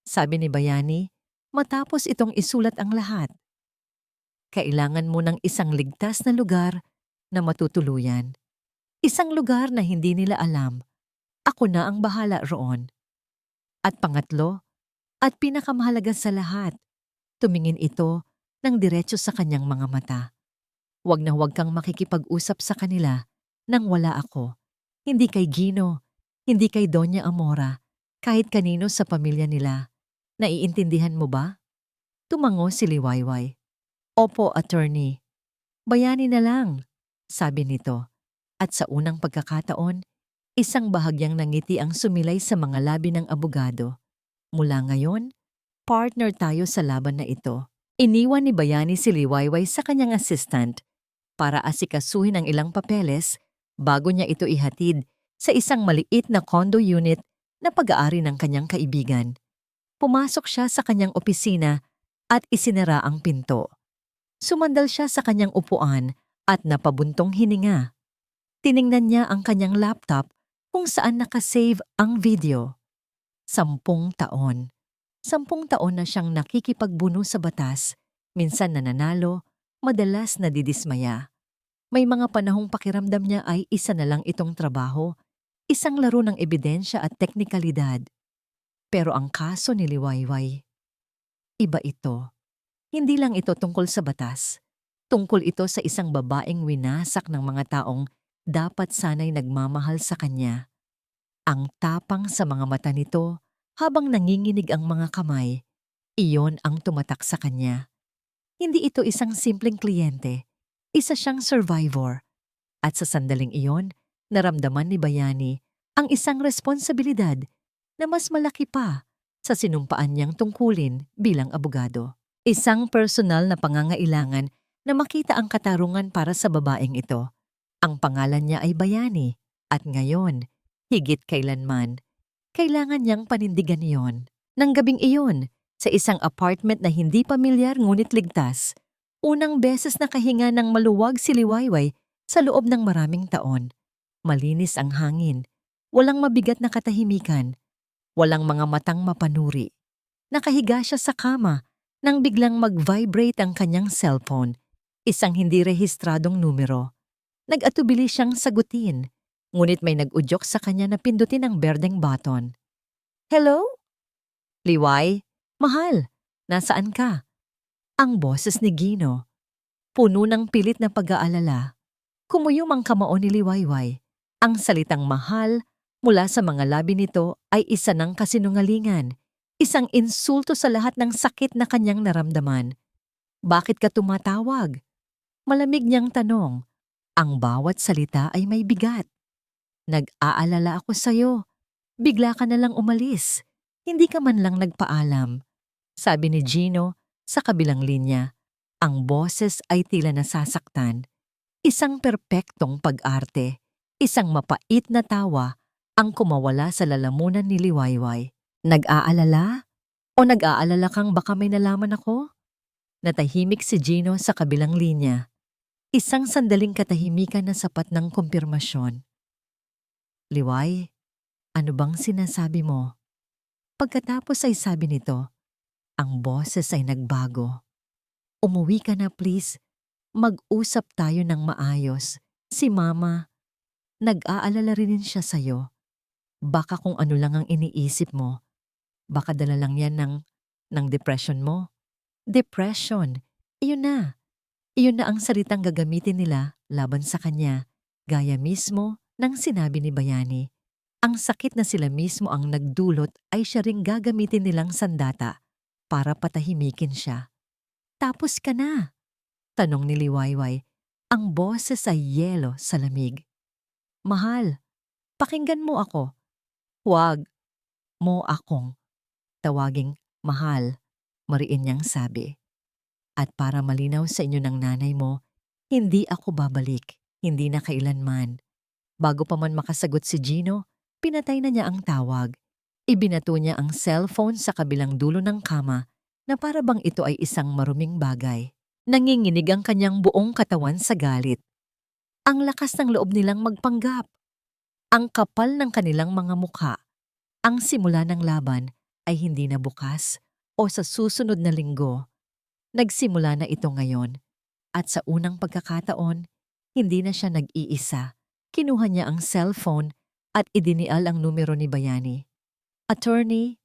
sabi ni Bayani, matapos itong isulat ang lahat. Kailangan mo ng isang ligtas na lugar na matutuluyan. Isang lugar na hindi nila alam. Ako na ang bahala roon. At pangatlo, at pinakamahalaga sa lahat, tumingin ito ng diretso sa kanyang mga mata. Huwag na huwag kang makikipag-usap sa kanila nang wala ako. Hindi kay Gino, hindi kay Doña Amora, kahit kanino sa pamilya nila. Naiintindihan mo ba? Tumango si Liwayway. Opo, attorney. Bayani na lang, sabi nito. At sa unang pagkakataon, isang bahagyang nangiti ang sumilay sa mga labi ng abogado. Mula ngayon, partner tayo sa laban na ito. Iniwan ni Bayani si Liwayway sa kanyang assistant para asikasuhin ang ilang papeles bago niya ito ihatid sa isang maliit na condo unit na pag-aari ng kanyang kaibigan. Pumasok siya sa kanyang opisina at isinara ang pinto. Sumandal siya sa kanyang upuan at napabuntong hininga. Tiningnan niya ang kanyang laptop kung saan nakasave ang video. 10 taon. 10 taon na siyang nakikipagbuno sa batas, minsan nananalo, madalas nadidismaya. May mga panahong pakiramdam niya ay isa na lang itong trabaho, isang laro ng ebidensya at teknikalidad. Pero ang kaso ni Liwayway, iba ito. Hindi lang ito tungkol sa batas. Tungkol ito sa isang babaeng winasak ng mga taong dapat sana'y nagmamahal sa kanya. Ang tapang sa mga mata nito habang nanginginig ang mga kamay, iyon ang tumatak sa kanya. Hindi ito isang simpleng kliyente, isa siyang survivor. At sa sandaling iyon, naramdaman ni Bayani ang isang responsibilidad na mas malaki pa sa sinumpaan niyang tungkulin bilang abogado. Isang personal na pangangailangan na makita ang katarungan para sa babaeng ito. Ang pangalan niya ay Bayani at ngayon, higit kailanman, kailangan niyang panindigan iyon. Nang gabing iyon, sa isang apartment na hindi pamilyar ngunit ligtas, unang beses nakahinga ng maluwag si Liwayway sa loob ng maraming taon. Malinis ang hangin, walang mabigat na katahimikan, walang mga matang mapanuri. Nakahiga siya sa kama nang biglang mag-vibrate ang kanyang cellphone, isang hindi rehistradong numero. Nag-atubili siyang sagutin, ngunit may nag-udyok sa kanya na pindutin ang berdeng button. Hello? Liway? Mahal, nasaan ka? Ang boses ni Gino, puno ng pilit na pag-aalala. Kumuyom ang kamao ni Liwayway. Ang salitang mahal mula sa mga labi nito ay isa ng kasinungalingan, isang insulto sa lahat ng sakit na kanyang naramdaman. Bakit ka tumatawag? Malamig niyang tanong. Ang bawat salita ay may bigat. Nag-aalala ako sa'yo. Bigla ka na lang umalis. Hindi ka man lang nagpaalam. Sabi ni Gino sa kabilang linya. Ang boses ay tila nasasaktan. Isang perpektong pag-arte, isang mapait na tawa ang kumawala sa lalamunan ni Liwayway. Nag-aalala? O nag-aalala kang baka may nalaman ako? Natahimik si Gino sa kabilang linya. Isang sandaling katahimikan na sapat ng kumpirmasyon. Liway, ano bang sinasabi mo? Pagkatapos ay sabi nito, ang boses ay nagbago. Umuwi ka na please. Mag-usap tayo ng maayos. Si Mama, nag-aalala rin siya sa'yo. Baka kung ano lang ang iniisip mo. Baka dala lang yan ng depression mo. Depression. Iyon na. Iyon na ang salitang gagamitin nila laban sa kanya. Gaya mismo ng sinabi ni Bayani. Ang sakit na sila mismo ang nagdulot ay siya ring gagamitin nilang sandata para patahimikin siya. Tapos ka na. Tanong ni Liwayway, ang boses ay yelo sa lamig. Mahal, pakinggan mo ako. Huwag mo akong tawaging mahal, mariin niyang sabi. At para malinaw sa inyo ng nanay mo, hindi ako babalik, hindi na kailanman. Bago pa man makasagot si Gino, pinatay na niya ang tawag. Ibinato niya ang cellphone sa kabilang dulo ng kama na para bang ito ay isang maruming bagay. Nanginginig ang kanyang buong katawan sa galit. Ang lakas ng loob nilang magpanggap. Ang kapal ng kanilang mga mukha. Ang simula ng laban ay hindi na bukas o sa susunod na linggo. Nagsimula na ito ngayon. At sa unang pagkakataon, hindi na siya nag-iisa. Kinuha niya ang cellphone at idinial ang numero ni Bayani. Attorney,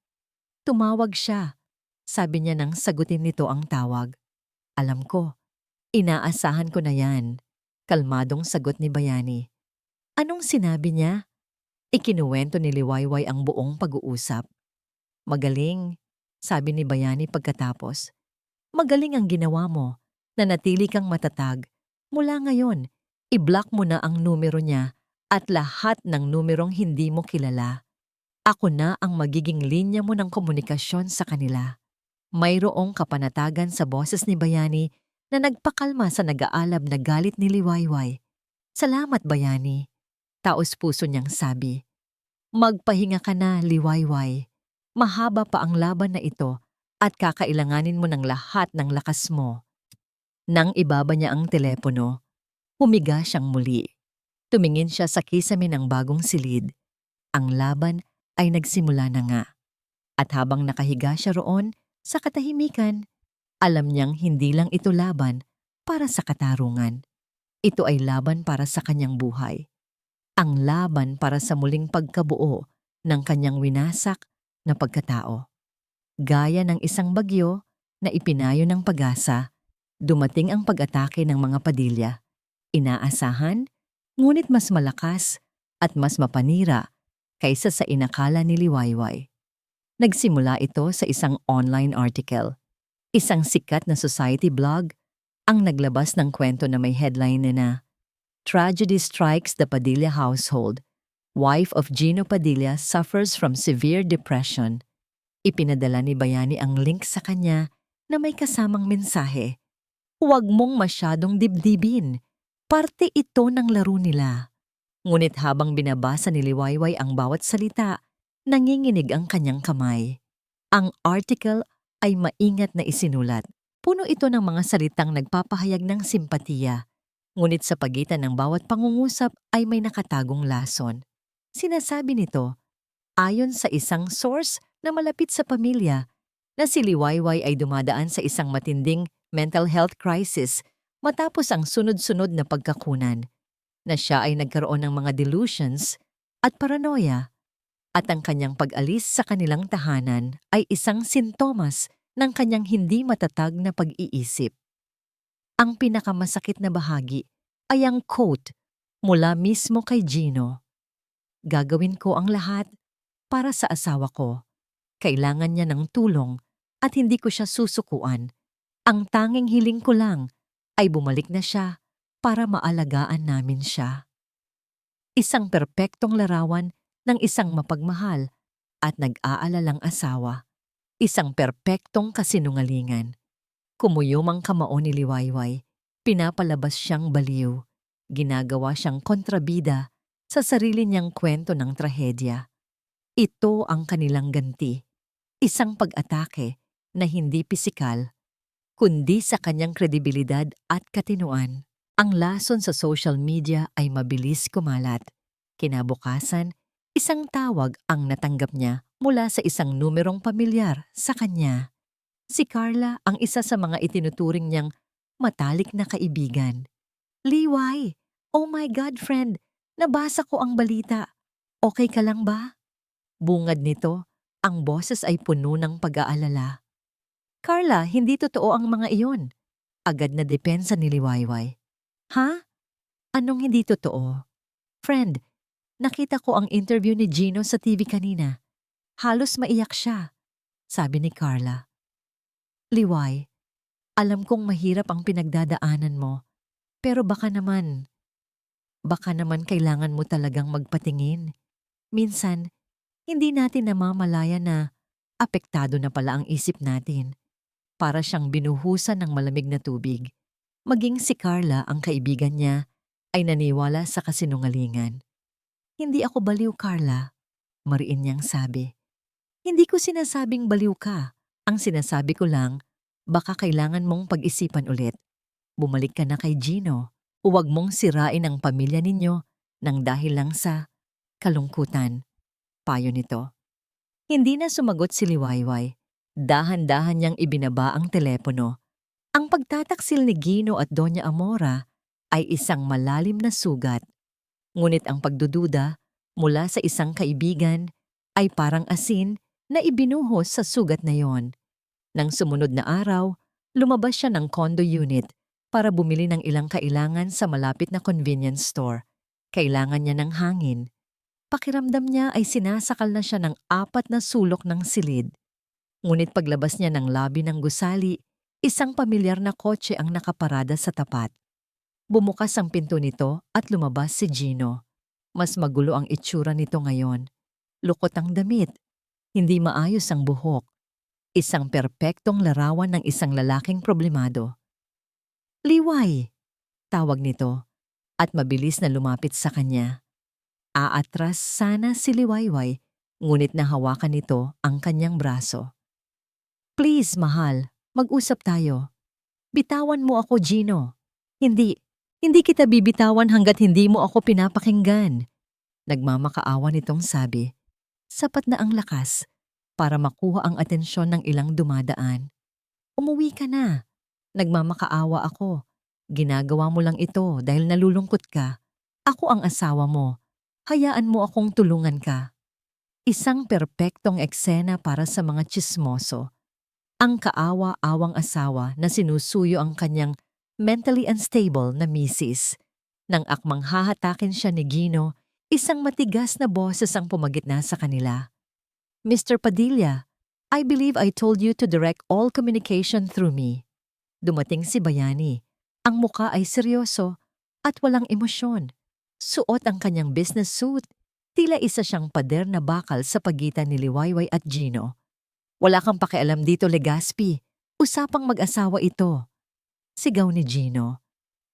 tumawag siya. Sabi niya nang sagutin nito ang tawag. Alam ko, inaasahan ko na yan. Kalmadong sagot ni Bayani. Anong sinabi niya? Ikinuwento ni Liwayway ang buong pag-uusap. Magaling, sabi ni Bayani pagkatapos. Magaling ang ginawa mo, nanatili kang matatag. Mula ngayon, i-block mo na ang numero niya at lahat ng numerong hindi mo kilala. Ako na ang magiging linya mo ng komunikasyon sa kanila. Mayroong kapanatagan sa boses ni Bayani na nagpakalma sa nag-aalab na galit ni Liwayway. Salamat, Bayani. Taos puso niyang sabi. Magpahinga ka na, Liwayway. Mahaba pa ang laban na ito at kakailanganin mo ng lahat ng lakas mo. Nang ibaba niya ang telepono, humiga siyang muli. Tumingin siya sa kisame ng bagong silid. Ang laban ay nagsimula na nga. At habang nakahiga siya roon, sa katahimikan, alam niyang hindi lang ito laban para sa katarungan. Ito ay laban para sa kanyang buhay. Ang laban para sa muling pagkabuo ng kanyang winasak na pagkatao. Gaya ng isang bagyo na ipinayo ng pag-asa, dumating ang pag-atake ng mga Padilla. Inaasahan, ngunit mas malakas at mas mapanira kaysa sa inakala ni Liwayway. Nagsimula ito sa isang online article. Isang sikat na society blog ang naglabas ng kwento na may headline na Tragedy Strikes the Padilla Household. Wife of Gino Padilla suffers from severe depression. Ipinadala ni Bayani ang link sa kanya na may kasamang mensahe. Huwag mong masyadong dibdibin. Parte ito ng laro nila. Ngunit habang binabasa ni Liwayway ang bawat salita, nanginginig ang kanyang kamay. Ang article ay maingat na isinulat. Puno ito ng mga salitang nagpapahayag ng simpatiya. Ngunit sa pagitan ng bawat pangungusap ay may nakatagong lason. Sinasabi nito, ayon sa isang source na malapit sa pamilya, na si Liwayway ay dumadaan sa isang matinding mental health crisis matapos ang sunod-sunod na pagkakunan, na siya ay nagkaroon ng mga delusions at paranoia, at ang kanyang pag-alis sa kanilang tahanan ay isang sintomas ng kanyang hindi matatag na pag-iisip. Ang pinakamasakit na bahagi ay ang quote mula mismo kay Gino. Gagawin ko ang lahat para sa asawa ko. Kailangan niya ng tulong at hindi ko siya susukuan. Ang tanging hiling ko lang ay bumalik na siya para maalagaan namin siya. Isang perpektong larawan ng isang mapagmahal at nag-aalalang asawa. Isang perpektong kasinungalingan. Kumuyom ang kamao ni Liwayway. Pinapalabas siyang baliw. Ginagawa siyang kontrabida sa sarili niyang kwento ng trahedya. Ito ang kanilang ganti. Isang pag-atake na hindi pisikal, kundi sa kanyang kredibilidad at katinuan. Ang lason sa social media ay mabilis kumalat. Kinabukasan, isang tawag ang natanggap niya mula sa isang numerong pamilyar sa kanya. Si Carla ang isa sa mga itinuturing niyang matalik na kaibigan. Liway, oh my God friend, nabasa ko ang balita. Okay ka lang ba? Bungad nito, ang boses ay puno ng pag-aalala. Carla, hindi totoo ang mga iyon. Agad na depensa ni Liwayway. Ha? Anong hindi totoo? Friend, nakita ko ang interview ni Gino sa TV kanina. Halos maiyak siya, sabi ni Carla. Liway, alam kong mahirap ang pinagdadaanan mo, pero baka naman kailangan mo talagang magpatingin. Minsan, hindi natin namamalaya na apektado na pala ang isip natin. Para siyang binuhusan ng malamig na tubig. Maging si Carla, ang kaibigan niya, ay naniwala sa kasinungalingan. Hindi ako baliw, Carla, mariin niyang sabi. Hindi ko sinasabing baliw ka. Ang sinasabi ko lang, baka kailangan mong pag-isipan ulit. Bumalik ka na kay Gino. Huwag mong sirain ang pamilya ninyo nang dahil lang sa kalungkutan. Payo nito. Hindi na sumagot si Liwayway. Dahan-dahan niyang ibinaba ang telepono. Ang pagtataksil ni Gino at Doña Amora ay isang malalim na sugat. Ngunit ang pagdududa mula sa isang kaibigan ay parang asin na ibinuhos sa sugat na yon. Nang sumunod na araw, lumabas siya ng condo unit para bumili ng ilang kailangan sa malapit na convenience store. Kailangan niya ng hangin. Pakiramdam niya ay sinasakal na siya ng 4 na sulok ng silid. Ngunit paglabas niya ng labi ng gusali, isang pamilyar na kotse ang nakaparada sa tapat. Bumukas ang pinto nito at lumabas si Gino. Mas magulo ang itsura nito ngayon. Lukot ang damit. Hindi maayos ang buhok. Isang perpektong larawan ng isang lalaking problemado. Liway, tawag nito, at mabilis na lumapit sa kanya. Aatras sana si Liwayway, ngunit nahawakan nito ang kanyang braso. Please, mahal, mag-usap tayo. Bitawan mo ako, Gino. Hindi kita bibitawan hanggat hindi mo ako pinapakinggan. Nagmamakaawa nitong sabi. Sapat na ang lakas para makuha ang atensyon ng ilang dumadaan. Umuwi ka na. Nagmamakaawa ako. Ginagawa mo lang ito dahil nalulungkot ka. Ako ang asawa mo. Hayaan mo akong tulungan ka. Isang perpektong eksena para sa mga tsismoso. Ang kaawa-awang asawa na sinusuyo ang kanyang mentally unstable na misis. Nang akmang hahatakin siya ni Gino, isang matigas na boses ang pumagitna sa kanila. Mr. Padilla, I believe I told you to direct all communication through me. Dumating si Bayani. Ang muka ay seryoso at walang emosyon. Suot ang kanyang business suit. Tila isa siyang pader na bakal sa pagitan ni Liwayway at Gino. Wala kang pakialam dito, Legaspi. Usapang mag-asawa ito. Sigaw ni Gino.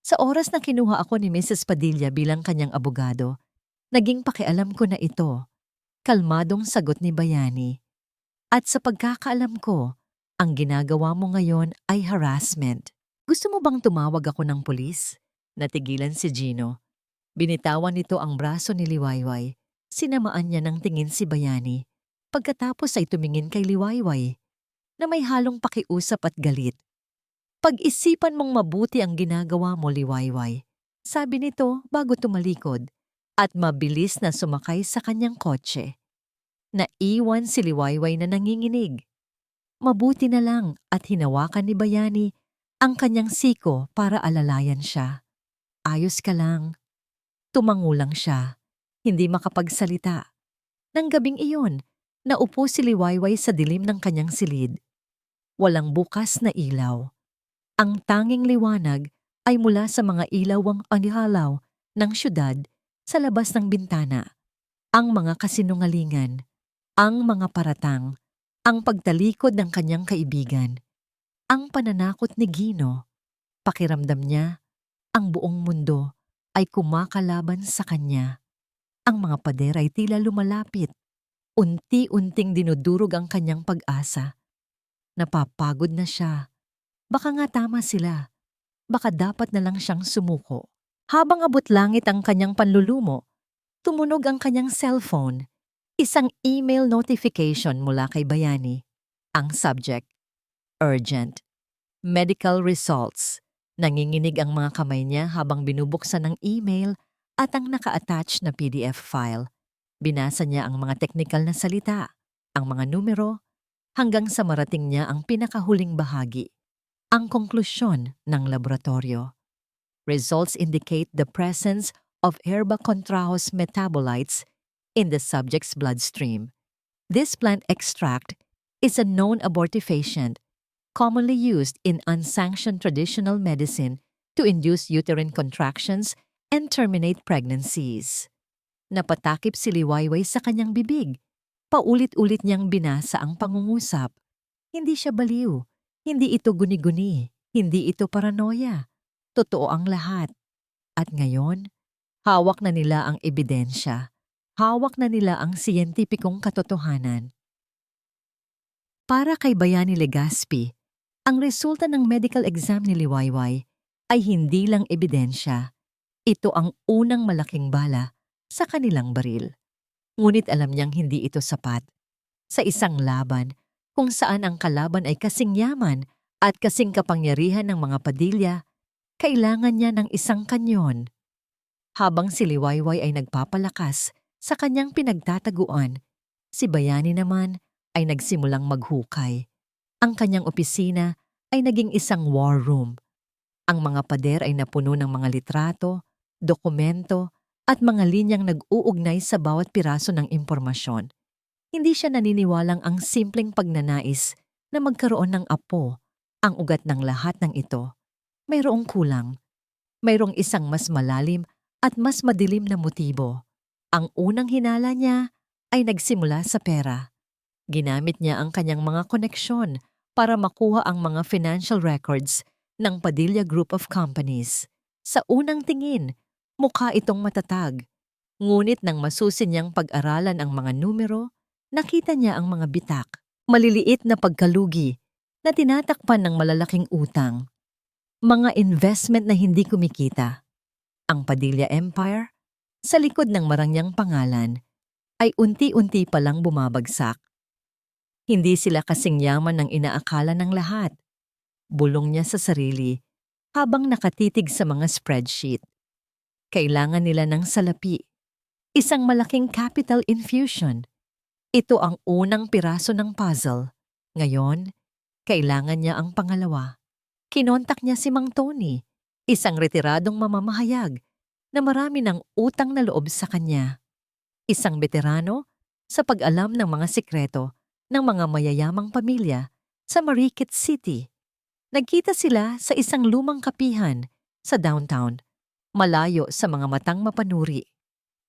Sa oras na kinuha ako ni Mrs. Padilla bilang kanyang abogado, naging pakialam ko na ito. Kalmadong sagot ni Bayani. At sa pagkakaalam ko, ang ginagawa mo ngayon ay harassment. Gusto mo bang tumawag ako ng pulis? Natigilan si Gino. Binitawan nito ang braso ni Liwayway. Sinamaan niya ng tingin si Bayani. Pagkatapos ay tumingin kay Liwayway na may halong pakiusap at galit. Pag-isipan mong mabuti ang ginagawa mo, Liwayway. Sabi nito bago tumalikod at mabilis na sumakay sa kanyang kotse. Naiwan si Liwayway na nanginginig. Mabuti na lang at hinawakan ni Bayani ang kanyang siko para alalayan siya. Ayos ka lang. Tumangulang siya, hindi makapagsalita. Nang gabing iyon, naupo si Liwayway sa dilim ng kanyang silid. Walang bukas na ilaw. Ang tanging liwanag ay mula sa mga ilawang anihalaw ng syudad sa labas ng bintana. Ang mga kasinungalingan, ang mga paratang, ang pagtalikod ng kanyang kaibigan, ang pananakot ni Gino. Pakiramdam niya, ang buong mundo ay kumakalaban sa kanya. Ang mga pader ay tila lumalapit. Unti-unting dinudurog ang kanyang pag-asa. Napapagod na siya. Baka nga tama sila. Baka dapat na lang siyang sumuko. Habang abot langit ang kanyang panlulumo, tumunog ang kanyang cellphone. Isang email notification mula kay Bayani. Ang subject, urgent. Medical results. Nanginginig ang mga kamay niya habang binubuksan ng email at ang naka-attach na PDF file. Binasa niya ang mga teknikal na salita, ang mga numero, hanggang sa marating niya ang pinakahuling bahagi, ang konklusyon ng laboratorio. Results indicate the presence of herba contrahos metabolites in the subject's bloodstream. This plant extract is a known abortifacient, commonly used in unsanctioned traditional medicine to induce uterine contractions and terminate pregnancies. Napatakip si Liwayway sa kanyang bibig. Paulit-ulit niyang binasa ang pangungusap. Hindi siya baliw. Hindi ito guni-guni. Hindi ito paranoia. Totoo ang lahat. At ngayon, hawak na nila ang ebidensya. Hawak na nila ang siyentipikong katotohanan. Para kay Bayani Legaspi, ang resulta ng medical exam ni Liwayway ay hindi lang ebidensya. Ito ang unang malaking bala sa kanilang baril. Ngunit alam niyang hindi ito sapat. Sa isang laban, kung saan ang kalaban ay kasing yaman at kasing kapangyarihan ng mga Padilla, kailangan niya ng isang kanyon. Habang si Liwayway ay nagpapalakas sa kanyang pinagtataguan, si Bayani naman ay nagsimulang maghukay. Ang kanyang opisina ay naging isang war room. Ang mga pader ay napuno ng mga litrato, dokumento, at mga linyang nag-uugnay sa bawat piraso ng impormasyon. Hindi siya naniniwalang ang simpleng pagnanais na magkaroon ng apo, ang ugat ng lahat ng ito. Mayroong kulang. Mayroong isang mas malalim at mas madilim na motibo. Ang unang hinala niya ay nagsimula sa pera. Ginamit niya ang kanyang mga koneksyon para makuha ang mga financial records ng Padilla Group of Companies. Sa unang tingin, mukha itong matatag. Ngunit nang masusin niyang pag-aralan ang mga numero, nakita niya ang mga bitak, maliliit na pagkalugi na tinatakpan ng malalaking utang. Mga investment na hindi kumikita. Ang Padilla Empire, sa likod ng marangyang pangalan, ay unti-unti palang bumabagsak. Hindi sila kasing yaman ng inaakala ng lahat. Bulong niya sa sarili habang nakatitig sa mga spreadsheet. Kailangan nila ng salapi, isang malaking capital infusion. Ito ang unang piraso ng puzzle. Ngayon, kailangan niya ang pangalawa. Kinontak niya si Mang Tony, isang retiradong mamamahayag na marami ng utang na loob sa kanya. Isang veterano sa pag-alam ng mga sikreto ng mga mayayamang pamilya sa Marikit City. Nagkita sila sa isang lumang kapihan sa downtown, malayo sa mga matang mapanuri.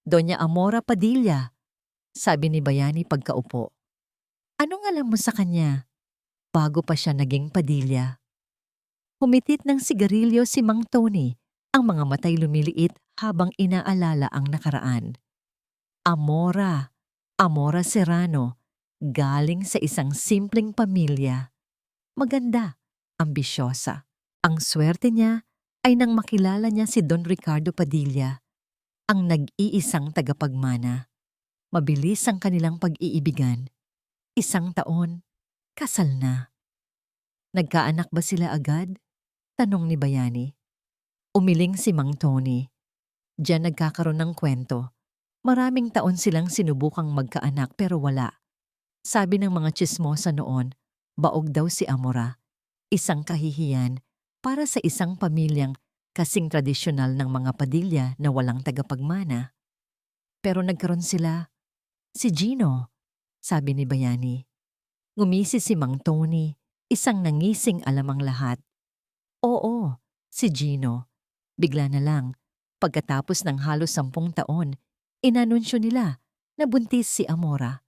Doña Amora Padilla, sabi ni Bayani pagkaupo. Anong alam mo sa kanya? Bago pa siya naging Padilla. Humitit ng sigarilyo si Mang Tony, ang mga matay lumiliit habang inaalala ang nakaraan. Amora, Amora Serrano, galing sa isang simpleng pamilya. Maganda, ambisyosa. Ang swerte niya ay nang makilala niya si Don Ricardo Padilla, ang nag-iisang tagapagmana. Mabilis ang kanilang pag-iibigan. 1 taon, kasal na. Nagkaanak ba sila agad? Tanong ni Bayani. Umiling si Mang Tony. Diyan nagkakaroon ng kwento. Maraming taon silang sinubukang magkaanak pero wala. Sabi ng mga tsismosa noon, baog daw si Amora. Isang kahihiyan para sa isang pamilyang kasing tradisyonal ng mga Padilla na walang tagapagmana. Pero nagkaroon sila. Si Gino, sabi ni Bayani. Ngumisi si Mang Tony, isang nangising alam ang lahat. Oo, si Gino. Bigla na lang, pagkatapos ng halos 10 taon, inanunsyo nila na buntis si Amora.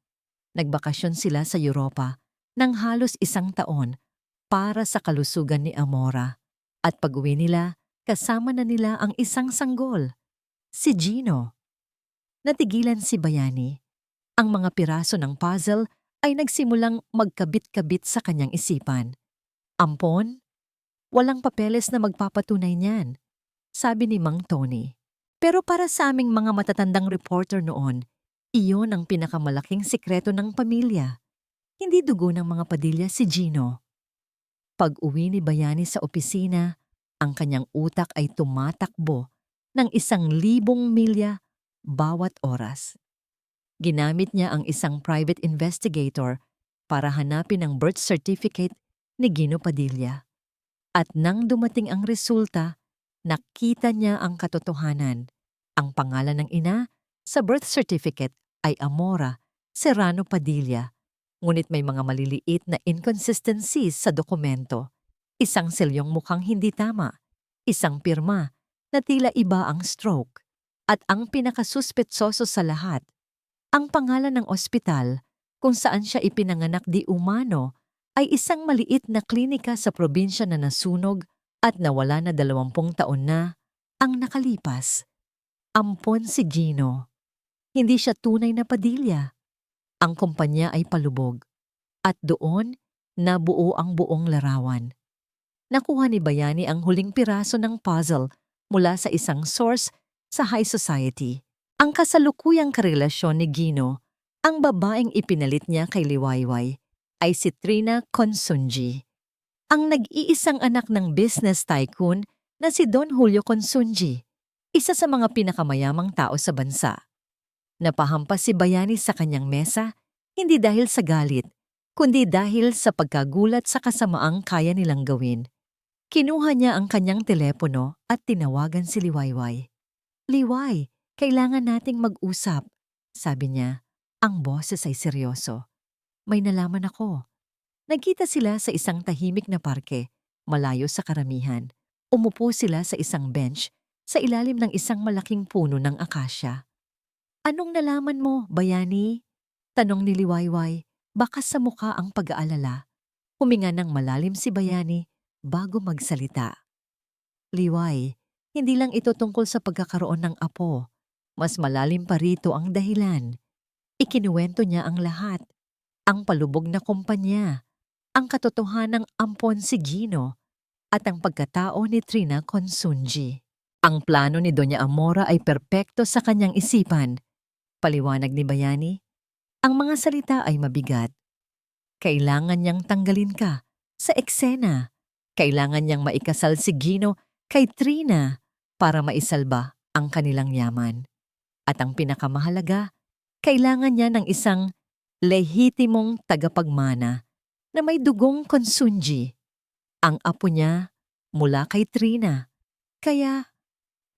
Nagbakasyon sila sa Europa ng halos 1 taon para sa kalusugan ni Amora. At pag-uwi nila, kasama na nila ang isang sanggol, si Gino. Natigilan si Bayani. Ang mga piraso ng puzzle ay nagsimulang magkabit-kabit sa kanyang isipan. Ampon? Walang papeles na magpapatunay niyan, sabi ni Mang Tony. Pero para sa aming mga matatandang reporter noon, iyon ang pinakamalaking sikreto ng pamilya. Hindi dugo ng mga Padilla si Gino. Pag-uwi ni Bayani sa opisina, ang kanyang utak ay tumatakbo ng 1,000 milya bawat oras. Ginamit niya ang isang private investigator para hanapin ang birth certificate ni Gino Padilla. At nang dumating ang resulta, nakita niya ang katotohanan. Ang pangalan ng ina sa birth certificate ay Amora Serrano Padilla. Ngunit may mga maliliit na inconsistencies sa dokumento. Isang selyong mukhang hindi tama, isang pirma na tila iba ang stroke. At ang pinakasuspetsoso sa lahat, ang pangalan ng ospital kung saan siya ipinanganak di umano ay isang maliit na klinika sa probinsya na nasunog at nawala na 20 taon na ang nakalipas. Ampon si Gino. Hindi siya tunay na Padilla. Ang kumpanya ay palubog. At doon, nabuo ang buong larawan. Nakuha ni Bayani ang huling piraso ng puzzle mula sa isang source sa high society. Ang kasalukuyang karelasyon ni Gino, ang babaeng ipinalit niya kay Liwayway, ay si Trina Consunji, ang nag-iisang anak ng business tycoon na si Don Julio Consunji, isa sa mga pinakamayamang tao sa bansa. Napahampas si Bayani sa kanyang mesa, hindi dahil sa galit, kundi dahil sa pagkagulat sa kasamaang kaya nilang gawin. Kinuha niya ang kanyang telepono at tinawagan si Liwayway. Liway, kailangan nating mag-usap, sabi niya. Ang boses ay seryoso. May nalaman ako. Nagkita sila sa isang tahimik na parke, malayo sa karamihan. Umupo sila sa isang bench sa ilalim ng isang malaking puno ng akasya. Anong nalaman mo, Bayani? Tanong ni Liwayway, baka sa mukha ang pag-aalala. Huminga ng malalim si Bayani bago magsalita. Liway, hindi lang ito tungkol sa pagkakaroon ng apo. Mas malalim pa rito ang dahilan. Ikinuwento niya ang lahat. Ang palubog na kumpanya, ang katotohanang ampon si Gino, at ang pagkatao ni Trina Consunji. Ang plano ni Doña Amora ay perpekto sa kanyang isipan. Paliwanag ni Bayani, ang mga salita ay mabigat. Kailangan niyang tanggalin ka sa eksena. Kailangan niyang maikasal si Gino kay Trina para maisalba ang kanilang yaman. At ang pinakamahalaga, kailangan niya ng isang lehitimong tagapagmana na may dugong konsunji. Ang apo niya mula kay Trina. Kaya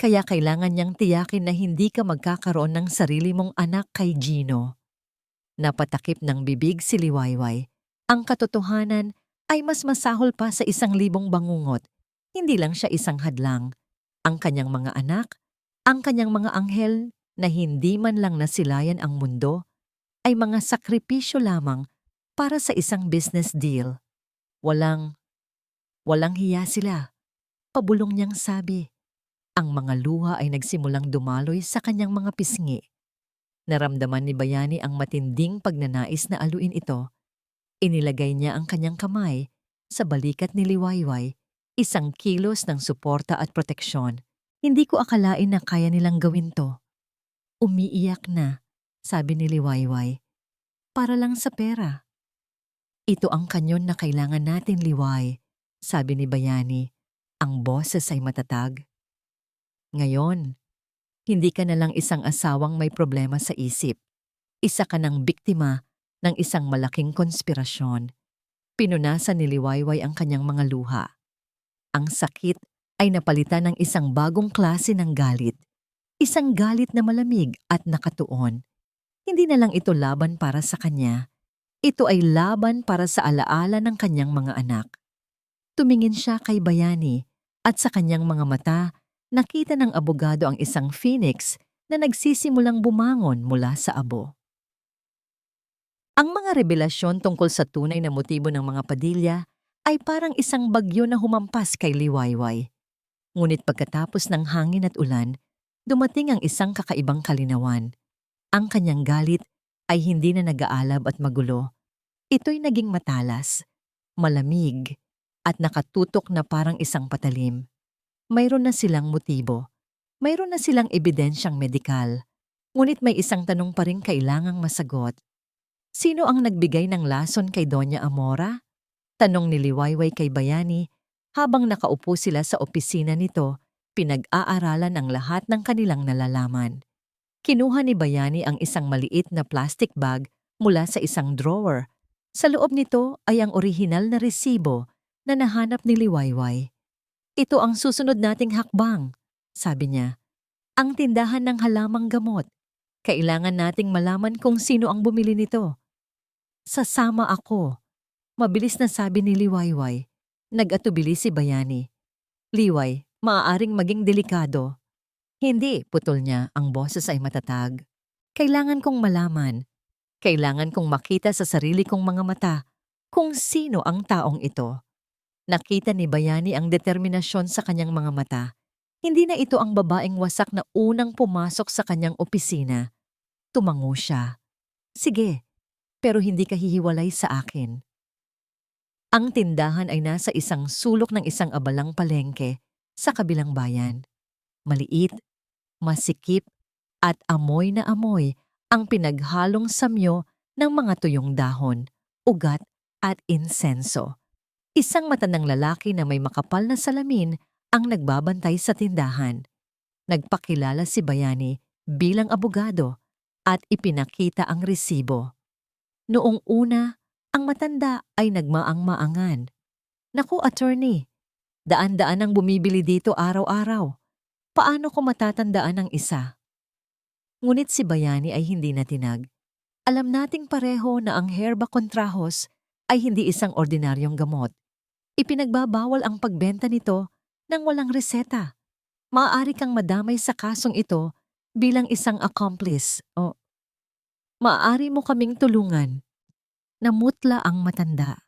kailangan niyang tiyakin na hindi ka magkakaroon ng sarili mong anak kay Gino. Napatakip ng bibig si Liwayway. Ang katotohanan ay mas masahol pa sa 1,000 bangungot. Hindi lang siya isang hadlang. Ang kanyang mga anak, ang kanyang mga anghel na hindi man lang nasilayan ang mundo, ay mga sakripisyo lamang para sa isang business deal. Walang hiya sila. Pabulong niyang sabi. Ang mga luha ay nagsimulang dumaloy sa kanyang mga pisngi. Naramdaman ni Bayani ang matinding pagnanais na aluin ito. Inilagay niya ang kanyang kamay sa balikat ni Liwayway, 1 kilos ng suporta at proteksyon. Hindi ko akalain na kaya nilang gawin to. Umiiyak na, sabi ni Liwayway. Para lang sa pera. Ito ang kanyon na kailangan natin, Liway, sabi ni Bayani. Ang boses ay matatag. Ngayon, hindi ka na lang isang asawang may problema sa isip. Isa ka ng biktima ng isang malaking konspirasyon. Pinunasan ni Liwayway ang kanyang mga luha. Ang sakit ay napalitan ng isang bagong klase ng galit. Isang galit na malamig at nakatuon. Hindi na lang ito laban para sa kanya. Ito ay laban para sa alaala ng kanyang mga anak. Tumingin siya kay Bayani at sa kanyang mga mata, nakita ng abogado ang isang phoenix na nagsisimulang bumangon mula sa abo. Ang mga revelasyon tungkol sa tunay na motibo ng mga Padilla ay parang isang bagyo na humampas kay Liwayway. Ngunit pagkatapos ng hangin at ulan, dumating ang isang kakaibang kalinawan. Ang kanyang galit ay hindi na nag-aalab at magulo. Ito'y naging matalas, malamig, at nakatutok na parang isang patalim. Mayroon na silang motibo. Mayroon na silang ebidensyang medikal. Ngunit may isang tanong pa rin kailangang masagot. Sino ang nagbigay ng lason kay Doña Amora? Tanong ni Liwayway kay Bayani habang nakaupo sila sa opisina nito, pinag-aaralan ang lahat ng kanilang nalalaman. Kinuha ni Bayani ang isang maliit na plastic bag mula sa isang drawer. Sa loob nito ay ang orihinal na resibo na nahanap ni Liwayway. Ito ang susunod nating hakbang, sabi niya. Ang tindahan ng halamang gamot. Kailangan nating malaman kung sino ang bumili nito. Sasama ako. Mabilis na sabi ni Liwayway. Nag-atubili si Bayani. Liway, maaaring maging delikado. Hindi, putol niya, ang boses ay matatag. Kailangan kong malaman. Kailangan kong makita sa sarili kong mga mata kung sino ang taong ito. Nakita ni Bayani ang determinasyon sa kanyang mga mata. Hindi na ito ang babaeng wasak na unang pumasok sa kanyang opisina. Tumango siya. Sige, pero hindi ka hihiwalay sa akin. Ang tindahan ay nasa isang sulok ng isang abalang palengke sa kabilang bayan. Maliit, masikip, at amoy na amoy ang pinaghalong samyo ng mga tuyong dahon, ugat at insenso. Isang matandang lalaki na may makapal na salamin ang nagbabantay sa tindahan. Nagpakilala si Bayani bilang abogado at ipinakita ang resibo. Noong una, ang matanda ay nagmaang-maangan. Naku, attorney, daan-daan ang bumibili dito araw-araw. Paano ko matatandaan ang isa? Ngunit si Bayani ay hindi natinag. Alam nating pareho na ang herba contrahos ay hindi isang ordinaryong gamot. Ipinagbabawal ang pagbenta nito nang walang reseta. Maaari kang madamay sa kasong ito bilang isang accomplice o maaari mo kaming tulungan. Namutla ang matanda.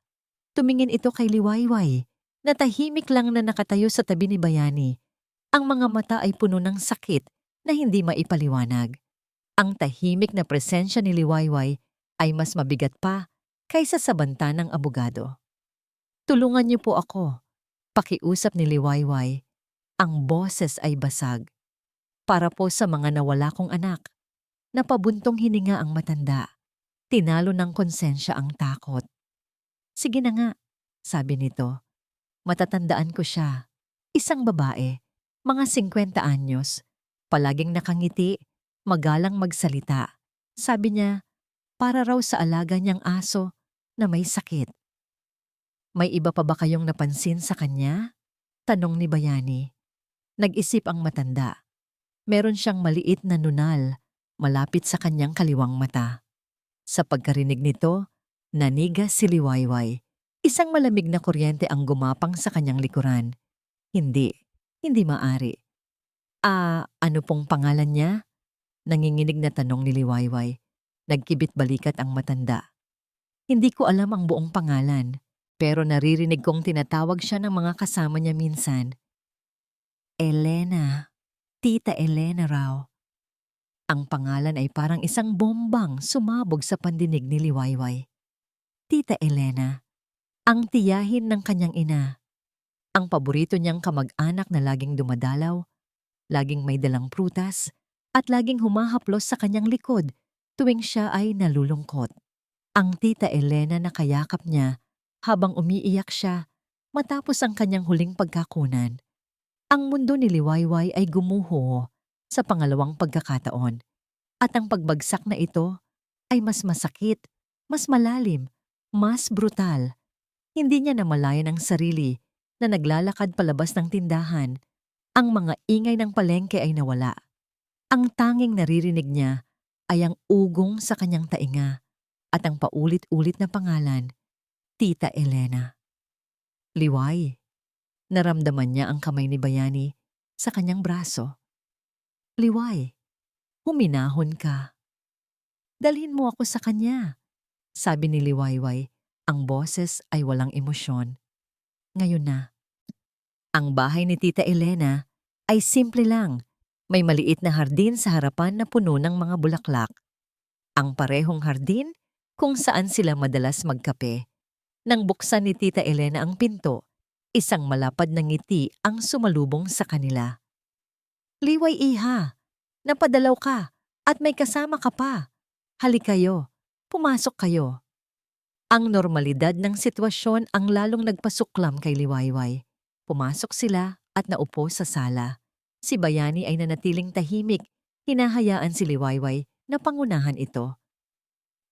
Tumingin ito kay Liwayway na tahimik lang na nakatayo sa tabi ni Bayani. Ang mga mata ay puno ng sakit na hindi maipaliwanag. Ang tahimik na presensya ni Liwayway ay mas mabigat pa kaysa sa banta ng abogado. Tulungan niyo po ako. Pakiusap ni Liwayway. Ang boses ay basag. Para po sa mga nawala kong anak. Napabuntong hininga ang matanda. Tinalo ng konsensya ang takot. Sige na nga, sabi nito. Matatandaan ko siya. Isang babae, mga 50 anyos. Palaging nakangiti, magalang magsalita. Sabi niya, para raw sa alaga niyang aso na may sakit. May iba pa ba kayong napansin sa kanya? Tanong ni Bayani. Nag-isip ang matanda. Meron siyang maliit na nunal malapit sa kanyang kaliwang mata. Sa pagkarinig nito, nanigas si Liwayway. Isang malamig na kuryente ang gumapang sa kanyang likuran. Hindi maari. Ano pong pangalan niya? Nanginginig na tanong ni Liwayway. Nagkibit balikat ang matanda. Hindi ko alam ang buong pangalan, pero naririnig kong tinatawag siya ng mga kasama niya minsan. Elena. Tita Elena raw. Ang pangalan ay parang isang bombang sumabog sa pandinig ni Liwayway. Tita Elena, ang tiyahin ng kanyang ina. Ang paborito niyang kamag-anak na laging dumadalaw, laging may dalang prutas, at laging humahaplos sa kanyang likod tuwing siya ay nalulungkot. Ang Tita Elena na kayakap niya habang umiiyak siya matapos ang kanyang huling pagkakunan. Ang mundo ni Liwayway ay gumuho sa pangalawang pagkakataon at ang pagbagsak na ito ay mas masakit, mas malalim, mas brutal. Hindi niya namalayan ang sarili na naglalakad palabas ng tindahan. Ang mga ingay ng palengke ay nawala. Ang tanging naririnig niya ay ang ugong sa kanyang tainga at ang paulit-ulit na pangalan, Tita Elena. Liway, naramdaman niya ang kamay ni Bayani sa kanyang braso. Liway, huminahon ka. Dalhin mo ako sa kanya, sabi ni Liwayway. Ang boses ay walang emosyon. Ngayon na. Ang bahay ni Tita Elena ay simple lang. May maliit na hardin sa harapan na puno ng mga bulaklak. Ang parehong hardin kung saan sila madalas magkape. Nang buksan ni Tita Elena ang pinto, isang malapad na ngiti ang sumalubong sa kanila. Liway iha, napadalaw ka at may kasama ka pa. Halik kayo, pumasok kayo. Ang normalidad ng sitwasyon ang lalong nagpasuklam kay Liwayway. Pumasok sila at naupo sa sala. Si Bayani ay nanatiling tahimik, hinahayaan si Liwayway na pangunahan ito.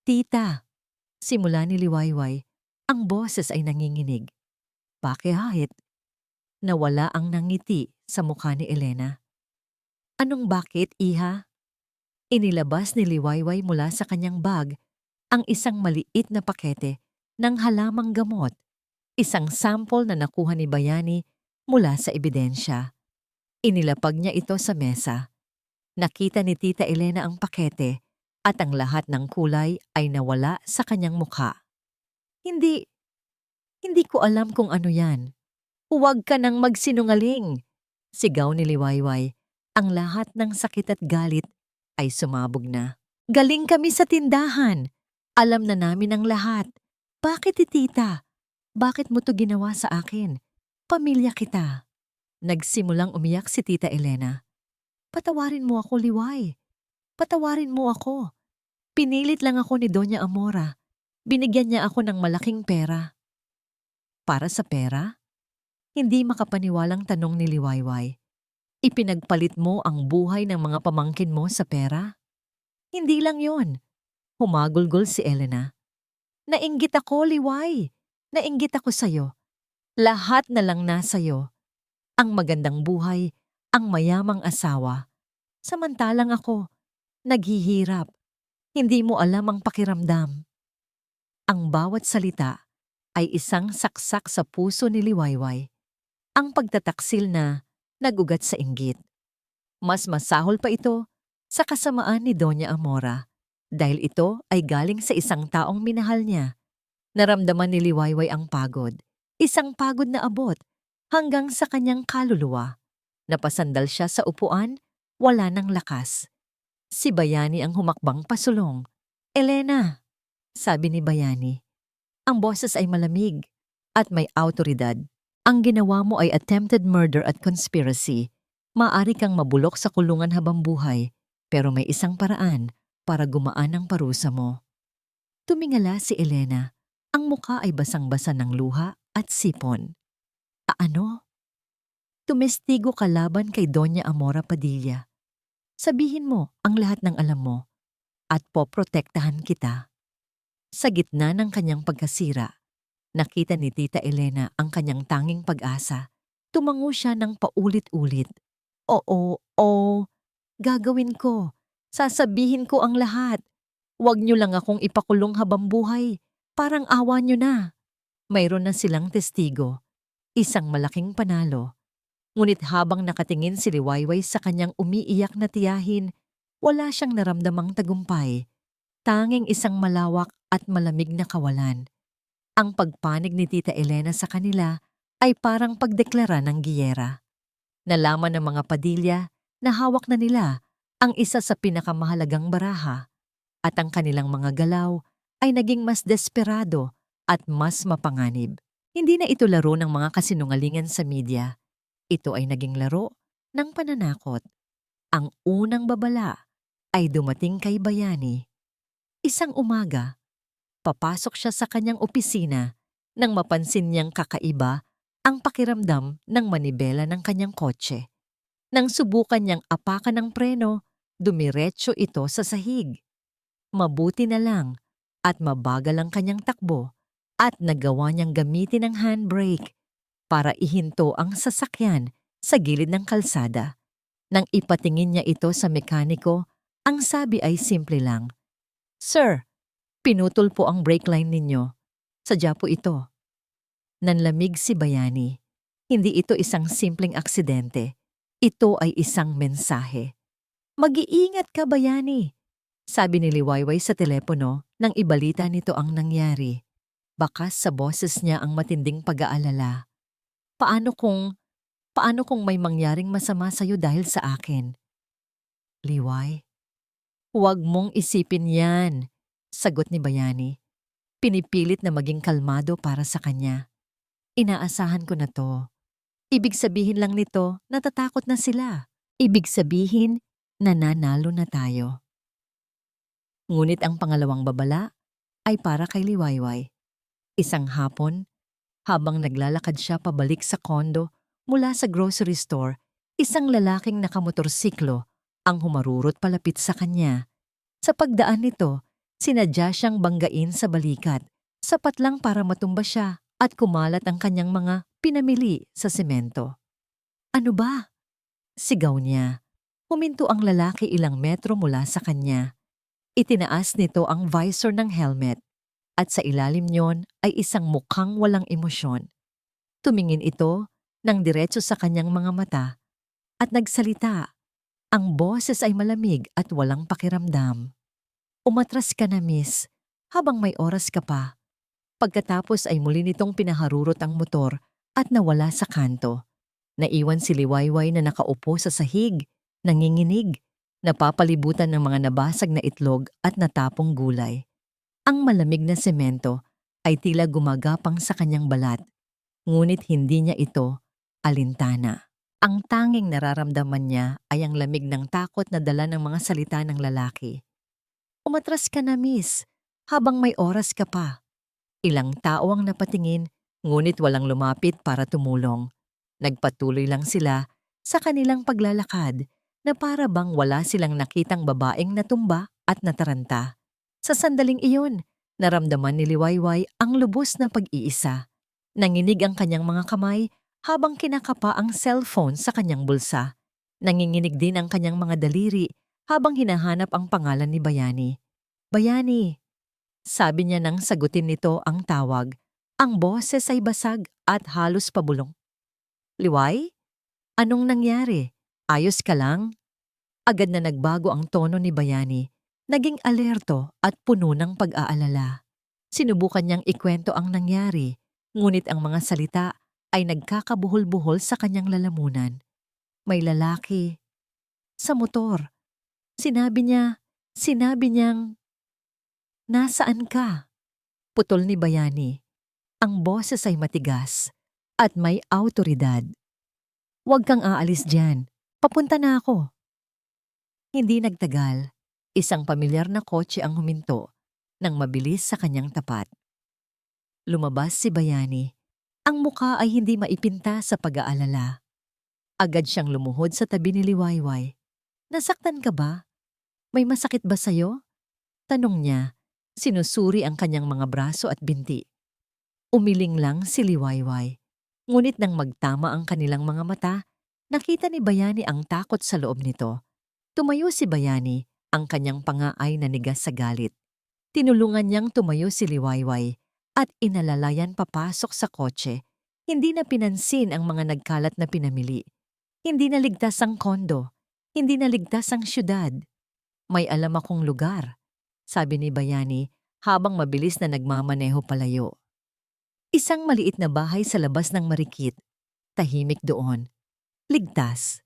Tita, simula ni Liwayway, ang boses ay nanginginig. Bakit? Nawala ang nangiti sa mukha ni Elena. Anong bakit, iha? Inilabas ni Liwayway mula sa kanyang bag ang isang maliit na pakete ng halamang gamot, isang sample na nakuha ni Bayani mula sa ebidensya. Inilapag niya ito sa mesa. Nakita ni Tita Elena ang pakete at ang lahat ng kulay ay nawala sa kanyang mukha. Hindi ko alam kung ano yan. Huwag ka nang magsinungaling, sigaw ni Liwayway. Ang lahat ng sakit at galit ay sumabog na. Galing kami sa tindahan. Alam na namin ang lahat. Bakit tita? Bakit mo to ginawa sa akin? Pamilya kita. Nagsimulang umiyak si Tita Elena. Patawarin mo ako, Liway. Patawarin mo ako. Pinilit lang ako ni Doña Amora. Binigyan niya ako ng malaking pera. Para sa pera? Hindi makapaniwalang tanong ni Liwayway. Ipinagpalit mo ang buhay ng mga pamangkin mo sa pera? Hindi lang yon. Humagulgol si Elena. Nainggit ako, Liway. Nainggit ako sa'yo. Lahat na lang nasa'yo. Ang magandang buhay, ang mayamang asawa. Samantalang ako, naghihirap. Hindi mo alam ang pakiramdam. Ang bawat salita ay isang saksak sa puso ni Liwayway. Ang pagtataksil na nagugat sa inggit. Mas masahol pa ito sa kasamaan ni Doña Amora. Dahil ito ay galing sa isang taong minahal niya. Naramdaman ni Liwayway ang pagod. Isang pagod na abot hanggang sa kanyang kaluluwa. Napasandal siya sa upuan, wala ng lakas. Si Bayani ang humakbang pasulong. Elena, sabi ni Bayani. Ang boses ay malamig at may awtoridad. Ang ginawa mo ay attempted murder at conspiracy. Maaari kang mabulok sa kulungan habang buhay, pero may isang paraan para gumaan ang parusa mo. Tumingala si Elena. Ang mukha ay basang-basa ng luha at sipon. Ano? Tumestigo ka laban kay Doña Amora Padilla. Sabihin mo ang lahat ng alam mo at poprotektahan kita. Sa gitna ng kanyang pagkasira, nakita ni Tita Elena ang kanyang tanging pag-asa. Tumango siya ng paulit-ulit. Oo, gagawin ko. Sasabihin ko ang lahat. Huwag niyo lang akong ipakulong habang buhay. Parang awa niyo na. Mayroon na silang testigo. Isang malaking panalo. Ngunit habang nakatingin si Liwayway sa kanyang umiiyak na tiyahin, wala siyang naramdamang tagumpay. Tanging isang malawak at malamig na kawalan. Ang pagpanig ni Tita Elena sa kanila ay parang pagdeklara ng giyera. Nalaman ng mga Padilla na hawak na nila ang isa sa pinakamahalagang baraha at ang kanilang mga galaw ay naging mas desperado at mas mapanganib. Hindi na ito laro ng mga kasinungalingan sa media. Ito ay naging laro ng pananakot. Ang unang babala ay dumating kay Bayani. Isang umaga, papasok siya sa kanyang opisina nang mapansin niyang kakaiba ang pakiramdam ng manibela ng kanyang kotse. Nang subukan niyang apakan ng preno, dumiretso ito sa sahig. Mabuti na lang at mabagal ang kanyang takbo at nagawa niyang gamitin ang handbrake para ihinto ang sasakyan sa gilid ng kalsada. Nang ipatingin niya ito sa mekaniko, ang sabi ay simple lang, "Sir, pinutol po ang brake line ninyo. Sadya po ito." Nanlamig si Bayani. Hindi ito isang simpleng aksidente. Ito ay isang mensahe. "Mag-iingat ka, Bayani," sabi ni Liwayway sa telepono nang ibalita nito ang nangyari. Bakas sa boses niya ang matinding pag-aalala. Paano kung may mangyaring masama sa'yo dahil sa akin?" "Liway, huwag mong isipin yan," sagot ni Bayani. Pinipilit na maging kalmado para sa kanya. "Inaasahan ko na to. Ibig sabihin lang nito, natatakot na sila. Ibig sabihin, nananalo na tayo." Ngunit ang pangalawang babala ay para kay Liwayway. Isang hapon, habang naglalakad siya pabalik sa kondo mula sa grocery store, isang lalaking nakamotorsiklo ang humarurot palapit sa kanya. Sa pagdaan nito, sinadya siyang banggain sa balikat, sapat lang para matumba siya at kumalat ang kanyang mga pinamili sa semento. "Ano ba?" sigaw niya. Huminto ang lalaki ilang metro mula sa kanya. Itinaas nito ang visor ng helmet at sa ilalim niyon ay isang mukhang walang emosyon. Tumingin ito ng diretso sa kanyang mga mata at nagsalita. Ang boses ay malamig at walang pakiramdam. "Umatras ka na, miss, habang may oras ka pa." Pagkatapos ay muli nitong pinaharurot ang motor at nawala sa kanto. Naiwan si Liwayway na nakaupo sa sahig, nanginginig, napapalibutan ng mga nabasag na itlog at natapong gulay. Ang malamig na semento ay tila gumagapang sa kanyang balat, ngunit hindi niya ito alintana. Ang tanging nararamdaman niya ay ang lamig ng takot na dala ng mga salita ng lalaki. "Umatras ka na, miss, habang may oras ka pa." Ilang tao ang napatingin, ngunit walang lumapit para tumulong. Nagpatuloy lang sila sa kanilang paglalakad na para bang wala silang nakitang babaeng natumba at nataranta. Sa sandaling iyon, naramdaman ni Liwayway ang lubos na pag-iisa. Nanginig ang kanyang mga kamay habang kinakapa ang cellphone sa kanyang bulsa. Nanginginig din ang kanyang mga daliri habang hinahanap ang pangalan ni Bayani. "Bayani," sabi niya nang sagutin nito ang tawag. Ang boses ay basag at halos pabulong. "Liway? Anong nangyari? Ayos ka lang?" Agad na nagbago ang tono ni Bayani. Naging alerto at puno ng pag-aalala. Sinubukan niyang ikwento ang nangyari, ngunit ang mga salita ay nagkakabuhol-buhol sa kanyang lalamunan. "May lalaki. Sa motor. Sinabi niyang, nasaan ka?" Putol ni Bayani. Ang boses ay matigas at may awtoridad. "Huwag kang aalis diyan. Papunta na ako." Hindi nagtagal, isang pamilyar na kotse ang huminto nang mabilis sa kanyang tapat. Lumabas si Bayani. Ang muka ay hindi maipinta sa pag-aalala. Agad siyang lumuhod sa tabi ni Liwayway. "Nasaktan ka ba? May masakit ba sa'yo?" tanong niya. Sinusuri ang kanyang mga braso at binti. Umiling lang si Liwayway. Ngunit nang magtama ang kanilang mga mata, nakita ni Bayani ang takot sa loob nito. Tumayo si Bayani, ang kanyang panga ay nanigas sa galit. Tinulungan niyang tumayo si Liwayway at inalalayan papasok sa kotse. Hindi na pinansin ang mga nagkalat na pinamili. Hindi na ligtas ang kondo. Hindi na ligtas ang syudad. May alam akong lugar, sabi ni Bayani habang mabilis na nagmamaneho palayo. Isang maliit na bahay sa labas ng Marikit. Tahimik doon. Ligtas.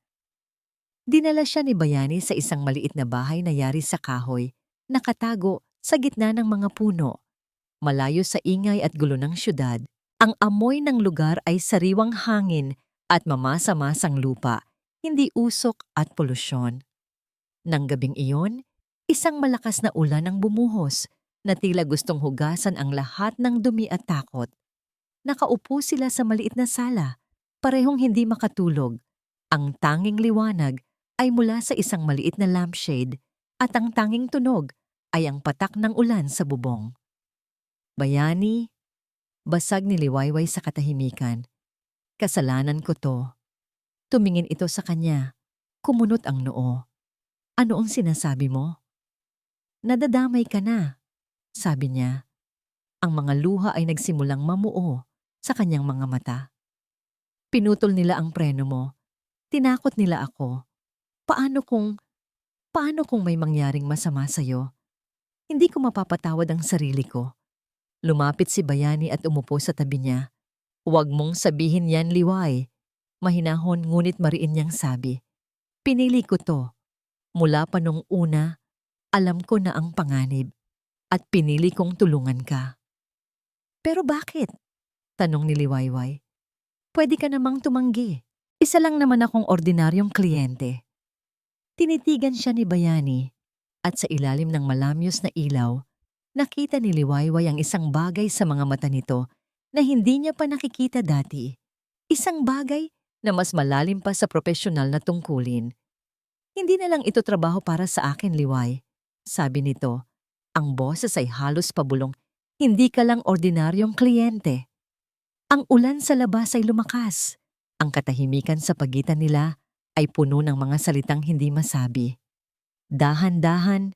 Dinala siya ni Bayani sa isang maliit na bahay na yari sa kahoy, nakatago sa gitna ng mga puno. Malayo sa ingay at gulo ng syudad, ang amoy ng lugar ay sariwang hangin at mamasa-masang lupa, hindi usok at polusyon. Nang gabing iyon, isang malakas na ulan ang bumuhos na tila gustong hugasan ang lahat ng dumi at takot. Nakaupo sila sa maliit na sala, parehong hindi makatulog. Ang tanging liwanag ay mula sa isang maliit na lampshade at ang tanging tunog ay ang patak ng ulan sa bubong. Bayani, basag ni Liwayway sa katahimikan. Kasalanan ko to. Tumingin ito sa kanya. Kumunot ang noo. Ano ang sinasabi mo? Nadadamay ka na, sabi niya. Ang mga luha ay nagsimulang mamuo sa kanyang mga mata. Pinutol nila ang preno mo. Tinakot nila ako. Paano kung may mangyaring masama sa'yo? Hindi ko mapapatawad ang sarili ko. Lumapit si Bayani at umupo sa tabi niya. Huwag mong sabihin yan, Liway. Mahinahon ngunit mariin niyang sabi. Pinili ko to. Mula pa nung una, alam ko na ang panganib at pinili kong tulungan ka. Pero bakit? Tanong ni Liwayway. Pwede ka namang tumanggi. Isa lang naman akong ordinaryong kliyente. Tinitigan siya ni Bayani at sa ilalim ng malamyos na ilaw, nakita ni Liwayway ang isang bagay sa mga mata nito na hindi niya pa nakikita dati. Isang bagay na mas malalim pa sa propesyonal na tungkulin. Hindi na lang ito trabaho para sa akin, Liway. Sabi nito, ang boses ay halos pabulong, hindi ka lang ordinaryong kliyente. Ang ulan sa labas ay lumakas. Ang katahimikan sa pagitan nila ay puno ng mga salitang hindi masabi. Dahan-dahan,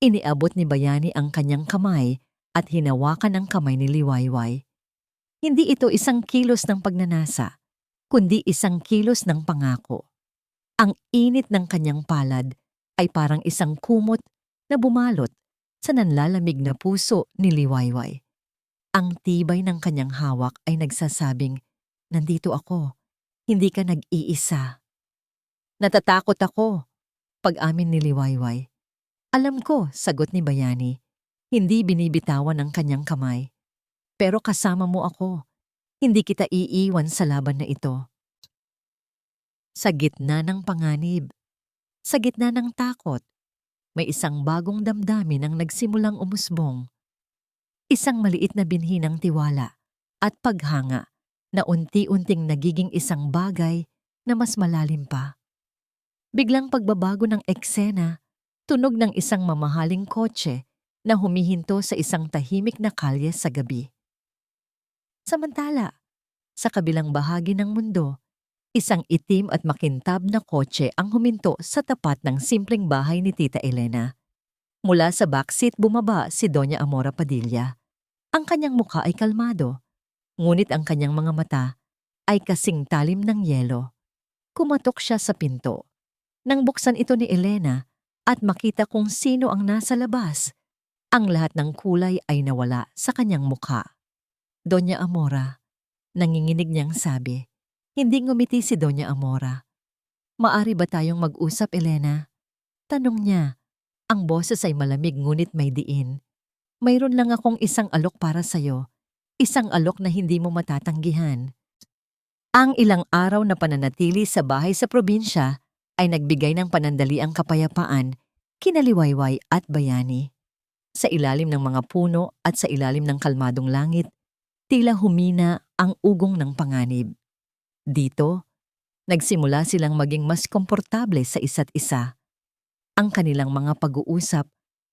iniabot ni Bayani ang kanyang kamay at hinawakan ang kamay ni Liwayway. Hindi ito isang kilos ng pagnanasa, kundi isang kilos ng pangako. Ang init ng kanyang palad ay parang isang kumot na bumalot sa nanlalamig na puso ni Liwayway. Ang tibay ng kanyang hawak ay nagsasabing, nandito ako, hindi ka nag-iisa. Natatakot ako, pag-amin ni Liwayway. Alam ko, sagot ni Bayani, hindi binibitawan ang kanyang kamay. Pero kasama mo ako, hindi kita iiwan sa laban na ito. Sa gitna ng panganib, sa gitna ng takot, may isang bagong damdamin ang nagsimulang umusbong. Isang maliit na binhi ng tiwala at paghanga na unti-unting nagiging isang bagay na mas malalim pa. Biglang pagbabago ng eksena, tunog ng isang mamahaling kotse na humihinto sa isang tahimik na kalye sa gabi. Samantala, sa kabilang bahagi ng mundo, isang itim at makintab na kotse ang huminto sa tapat ng simpleng bahay ni Tita Elena. Mula sa backseat bumaba si Doña Amora Padilla. Ang kanyang mukha ay kalmado, ngunit ang kanyang mga mata ay kasing talim ng yelo. Kumatok siya sa pinto. Nang buksan ito ni Elena at makita kung sino ang nasa labas, ang lahat ng kulay ay nawala sa kanyang mukha. Doña Amora, nanginginig niyang sabi. Hindi ngumiti si Doña Amora. Maari ba tayong mag-usap, Elena? Tanong niya. Ang boses ay malamig ngunit may diin. Mayroon lang akong isang alok para sa'yo. Isang alok na hindi mo matatanggihan. Ang ilang araw na pananatili sa bahay sa probinsya ay nagbigay ng panandaliang kapayapaan kina Liwayway at Bayani. Sa ilalim ng mga puno at sa ilalim ng kalmadong langit, tila humina ang ugong ng panganib. Dito, nagsimula silang maging mas komportable sa isa't isa. Ang kanilang mga pag-uusap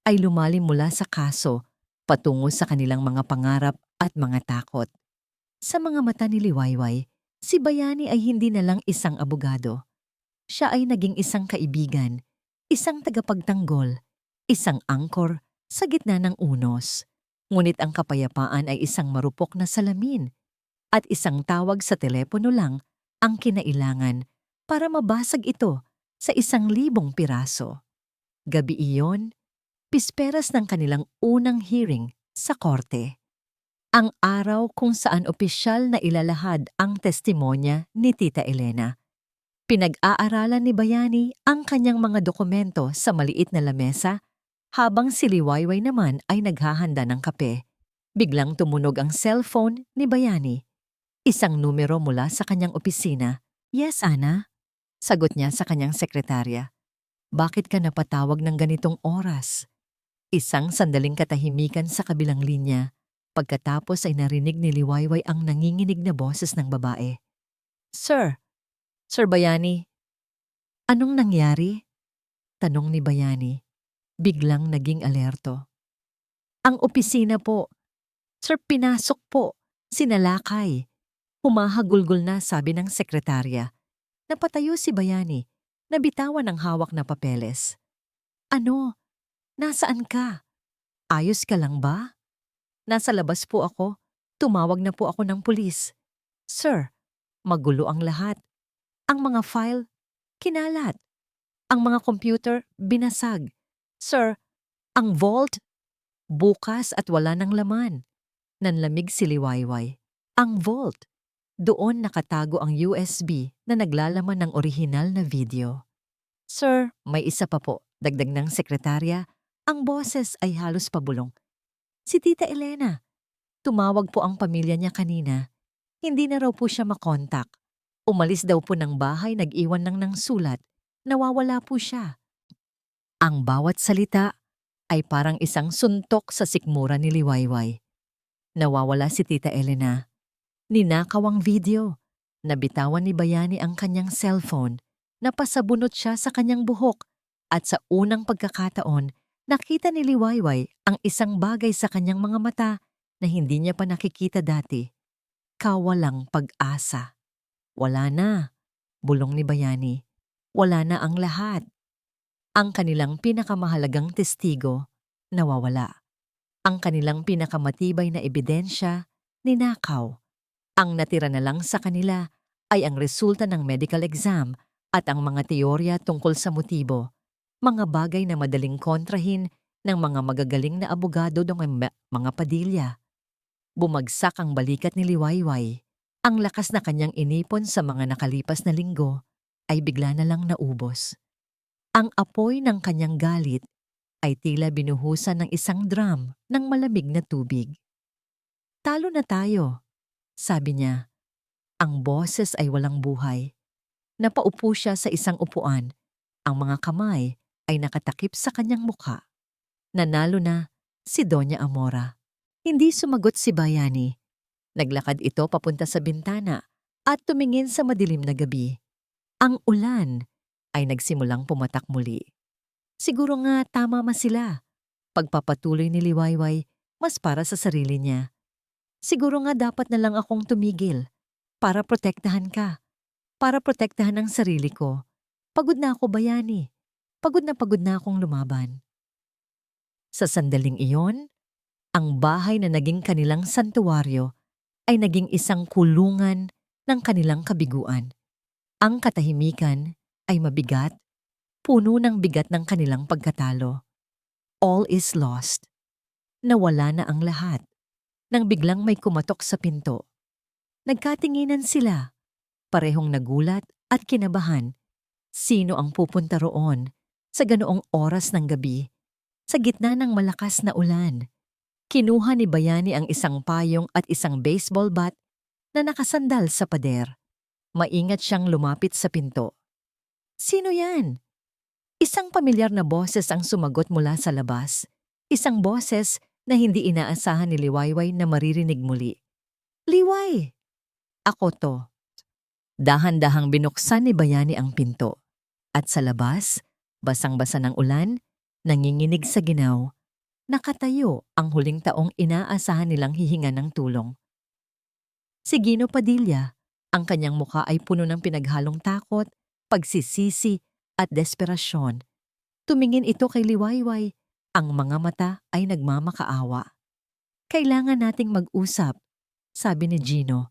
ay lumalim mula sa kaso patungo sa kanilang mga pangarap at mga takot. Sa mga mata ni Liwayway, si Bayani ay hindi na lang isang abogado. Siya ay naging isang kaibigan, isang tagapagtanggol, isang angkor sa gitna ng unos. Ngunit ang kapayapaan ay isang marupok na salamin at isang tawag sa telepono lang ang kinailangan para mabasag ito sa 1,000 piraso. Gabi iyon, pisperas ng kanilang unang hearing sa korte. Ang araw kung saan opisyal na ilalahad ang testimonya ni Tita Elena. Pinag-aaralan ni Bayani ang kanyang mga dokumento sa maliit na lamesa habang si Liwayway naman ay naghahanda ng kape. Biglang tumunog ang cellphone ni Bayani. Isang numero mula sa kanyang opisina. "Yes, Ana?" Sagot niya sa kanyang sekretarya. "Bakit ka napatawag ng ganitong oras?" Isang sandaling katahimikan sa kabilang linya. Pagkatapos ay narinig ni Liwayway ang nanginginig na boses ng babae. Sir Bayani, anong nangyari?" Tanong ni Bayani. Biglang naging alerto. "Ang opisina po. Sir, pinasok po. Sinalakay." Humahagulgol na, sabi ng sekretarya. Napatayo si Bayani. Nabitawan ang hawak na papeles. "Ano? Nasaan ka? Ayos ka lang ba?" "Nasa labas po ako. Tumawag na po ako ng pulis." "Sir, magulo ang lahat. Ang mga file, kinalat. Ang mga computer, binasag. Sir, ang vault, bukas at wala ng laman." Nanlamig si Liwayway. Ang vault. Doon nakatago ang USB na naglalaman ng orihinal na video. "Sir, may isa pa po," dagdag ng sekretarya. Ang boses ay halos pabulong. "Si Tita Elena. Tumawag po ang pamilya niya kanina. Hindi na raw po siya makontak. Umalis daw po ng bahay, nag-iwan lang ng sulat. Nawawala po siya." Ang bawat salita ay parang isang suntok sa sikmura ni Liwayway. Nawawala si Tita Elena. Ninakaw ang video. Nabitawan ni Bayani ang kanyang cellphone. Napasabunot siya sa kanyang buhok. At sa unang pagkakataon, nakita ni Liwayway ang isang bagay sa kanyang mga mata na hindi niya pa nakikita dati. Kawalang pag-asa. "Wala na," bulong ni Bayani. "Wala na ang lahat." Ang kanilang pinakamahalagang testigo, nawawala. Ang kanilang pinakamatibay na ebidensya, ninakaw. Ang natira na lang sa kanila ay ang resulta ng medical exam at ang mga teorya tungkol sa motibo, mga bagay na madaling kontrahin ng mga magagaling na abogado ng mga Padilla. Bumagsak ang balikat ni Liwayway. Ang lakas na kanyang inipon sa mga nakalipas na linggo ay bigla na lang naubos. Ang apoy ng kanyang galit ay tila binuhusan ng isang drum ng malamig na tubig. "Talo na tayo," sabi niya. Ang boses ay walang buhay. Napaupo siya sa isang upuan. Ang mga kamay ay nakatakip sa kanyang mukha. Nanalo na si Doña Amora. Hindi sumagot si Bayani. Naglakad ito papunta sa bintana at tumingin sa madilim na gabi. Ang ulan ay nagsimulang pumatak muli. Siguro nga tama sila. Pagpapatuloy ni Liwayway, mas para sa sarili niya. Siguro nga dapat na lang akong tumigil para protektahan ka. Para protektahan ang sarili ko. Pagod na ako, Bayani. Pagod na akong lumaban. Sa sandaling iyon, ang bahay na naging kanilang santuwaryo ay naging isang kulungan ng kanilang kabiguan. Ang katahimikan ay mabigat, puno ng bigat ng kanilang pagkatalo. All is lost. Nawala na ang lahat. Nang biglang may kumatok sa pinto. Nagkatinginan sila, parehong nagulat at kinabahan. Sino ang pupunta roon sa ganoong oras ng gabi, sa gitna ng malakas na ulan? Kinuha ni Bayani ang isang payong at isang baseball bat na nakasandal sa pader. Maingat siyang lumapit sa pinto. "Sino yan?" Isang pamilyar na boses ang sumagot mula sa labas. Isang boses na hindi inaasahan ni Liwayway na maririnig muli. "Liway!" "Ako to." Dahan-dahang binuksan ni Bayani ang pinto. At sa labas, basang-basa ng ulan, nanginginig sa ginaw. Nakatayo ang huling taong inaasahan nilang hihinga ng tulong. Si Gino Padilla, ang kanyang mukha ay puno ng pinaghalong takot, pagsisisi at desperasyon. Tumingin ito kay Liwayway, ang mga mata ay nagmamakaawa. Kailangan nating mag-usap, sabi ni Gino.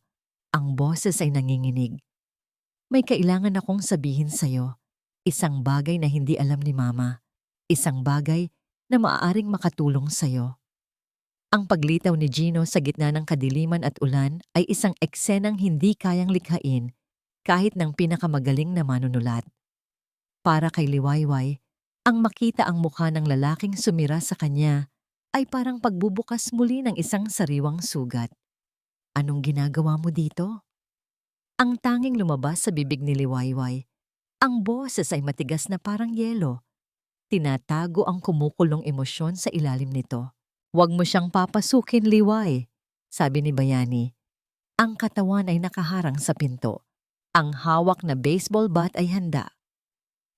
Ang boses ay nanginginig. May kailangan akong sabihin sa'yo. Isang bagay na hindi alam ni Mama. Isang bagay na maaaring makatulong sa'yo. Ang paglitaw ni Gino sa gitna ng kadiliman at ulan ay isang eksenang hindi kayang likhain kahit ng pinakamagaling na manunulat. Para kay Liwayway, ang makita ang mukha ng lalaking sumira sa kanya ay parang pagbubukas muli ng isang sariwang sugat. Anong ginagawa mo dito? Ang tanging lumabas sa bibig ni Liwayway. Ang boses ay matigas na parang yelo. Tinatago ang kumukulong emosyon sa ilalim nito. Huwag mo siyang papasukin, Liway, sabi ni Bayani. Ang katawan ay nakaharang sa pinto. Ang hawak na baseball bat ay handa.